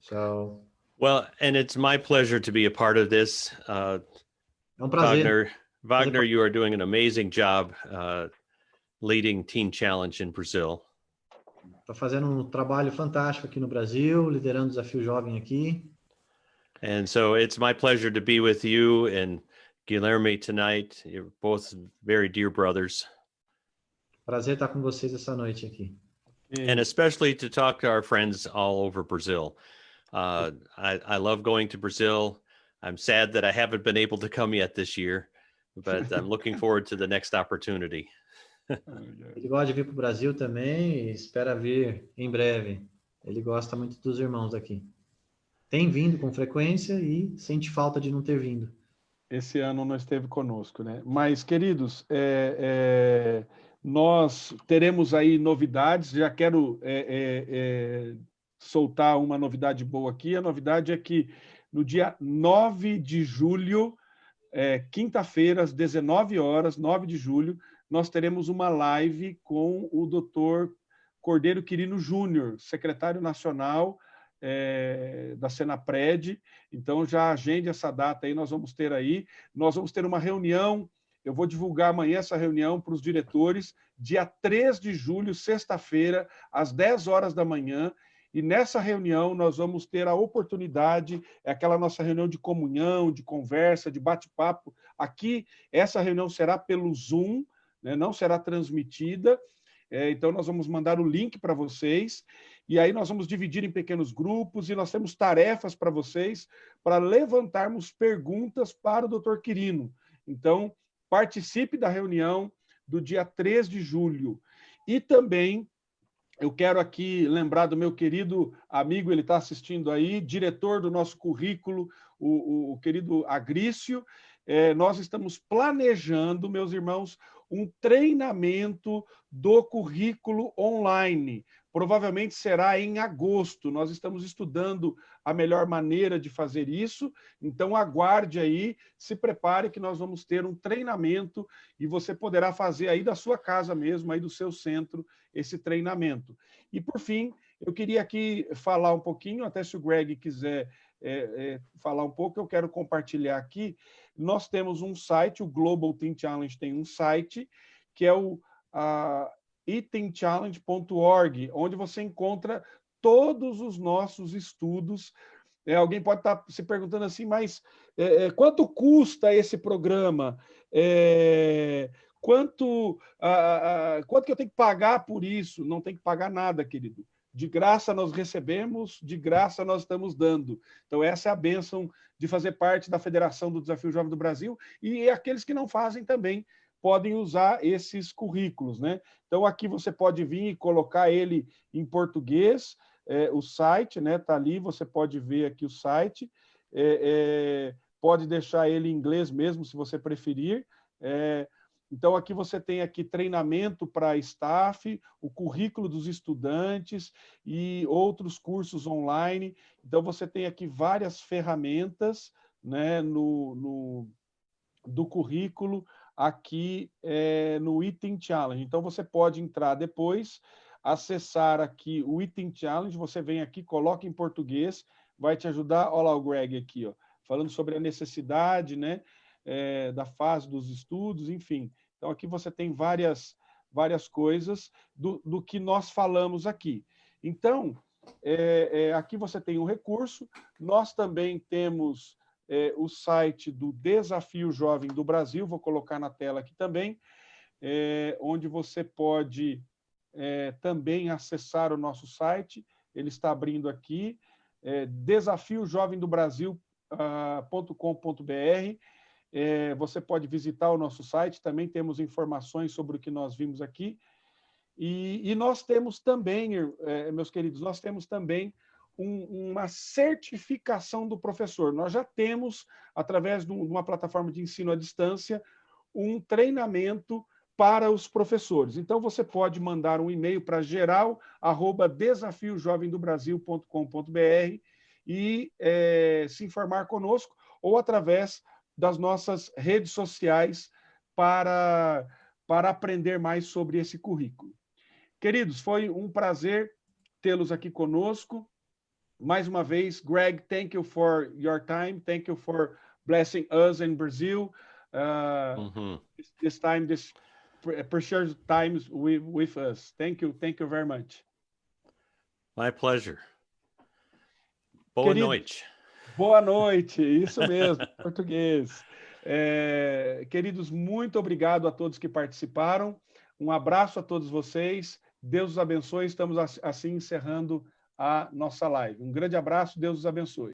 So. Well, and it's my pleasure to be a part of this. É prazer. Wagner, you are doing an amazing job leading Teen Challenge in Brazil. Está fazendo um trabalho fantástico aqui no Brasil, liderando o Desafio Jovem aqui. And so it's my pleasure to be with you and Guilherme tonight. You're both very dear brothers. Prazer estar com vocês essa noite aqui. And especially to talk to our friends all over Brazil. I love going to Brazil. I'm sad that I haven't been able to come yet this year, but I'm looking forward to the next opportunity. Ele gosta de vir para o Brasil também e espera vir em breve. Ele gosta muito dos irmãos aqui. Tem vindo com frequência e sente falta de não ter vindo. Esse ano não esteve conosco, né? Mas, queridos, nós teremos aí novidades. Já quero soltar uma novidade boa aqui. A novidade é que no dia 9 de julho, quinta-feira, às 19 horas, 9 de julho, nós teremos uma live com o Dr. Cordeiro Quirino Júnior, secretário nacional da Senapred. Então, já agende essa data aí, nós vamos ter uma reunião, eu vou divulgar amanhã essa reunião para os diretores, dia 3 de julho, sexta-feira, às 10 horas da manhã, e nessa reunião nós vamos ter a oportunidade, aquela nossa reunião de comunhão, de conversa, de bate-papo. Aqui, essa reunião será pelo Zoom, né, não será transmitida, então nós vamos mandar o link para vocês, e aí nós vamos dividir em pequenos grupos, e nós temos tarefas para vocês, para levantarmos perguntas para o Dr. Quirino. Então, participe da reunião do dia 3 de julho. E também, eu quero aqui lembrar do meu querido amigo, ele está assistindo aí, diretor do nosso currículo, o querido Agrício. Nós estamos planejando, meus irmãos, um treinamento do currículo online. Provavelmente será em agosto. Nós estamos estudando a melhor maneira de fazer isso. Então, aguarde aí, se prepare que nós vamos ter um treinamento e você poderá fazer aí da sua casa mesmo, aí do seu centro, esse treinamento. E, por fim, eu queria aqui falar um pouquinho, até se o Greg quiser falar um pouco, eu quero compartilhar aqui. Nós temos um site, o Global Teen Challenge tem um site, que é o eteenchallenge.org, onde você encontra todos os nossos estudos. Alguém pode estar se perguntando assim, mas quanto custa esse programa? Quanto que eu tenho que pagar por isso? Não tem que pagar nada, querido. De graça nós recebemos, de graça nós estamos dando. Então, essa é a bênção de fazer parte da Federação do Desafio Jovem do Brasil, e aqueles que não fazem também podem usar esses currículos, né? Então, aqui você pode vir e colocar ele em português, o site, né? Está ali, você pode ver aqui o site. pode deixar ele em inglês mesmo, se você preferir. Então, aqui você tem aqui treinamento para staff, o currículo dos estudantes e outros cursos online. Então, você tem aqui várias ferramentas, né, do currículo aqui no Eating Challenge. Então, você pode entrar depois, acessar aqui o Eating Challenge, você vem aqui, coloca em português, vai te ajudar. Olha lá o Greg aqui, ó, falando sobre a necessidade, né, da fase dos estudos, enfim. Então, aqui você tem várias coisas do que nós falamos aqui. Então, aqui você tem um recurso. Nós também temos o site do Desafio Jovem do Brasil, vou colocar na tela aqui também, onde você pode também acessar o nosso site. Ele está abrindo aqui, desafiojovemdobrasil.com.br. Você pode visitar o nosso site, também temos informações sobre o que nós vimos aqui. E nós temos também, meus queridos, nós temos também uma certificação do professor. Nós já temos, através de uma plataforma de ensino à distância, um treinamento para os professores. Então, você pode mandar um e-mail para geral@desafiojovemdobrasil.com.br e se informar conosco, ou através das nossas redes sociais para aprender mais sobre esse currículo. Queridos, foi um prazer tê-los aqui conosco. Mais uma vez, Greg, thank you for your time. Thank you for blessing us in Brazil. This precious times with us. Thank you very much. My pleasure. Boa noite. Boa noite, isso mesmo, português. Queridos, muito obrigado a todos que participaram. Um abraço a todos vocês. Deus os abençoe. Estamos assim encerrando a nossa live. Um grande abraço, Deus os abençoe.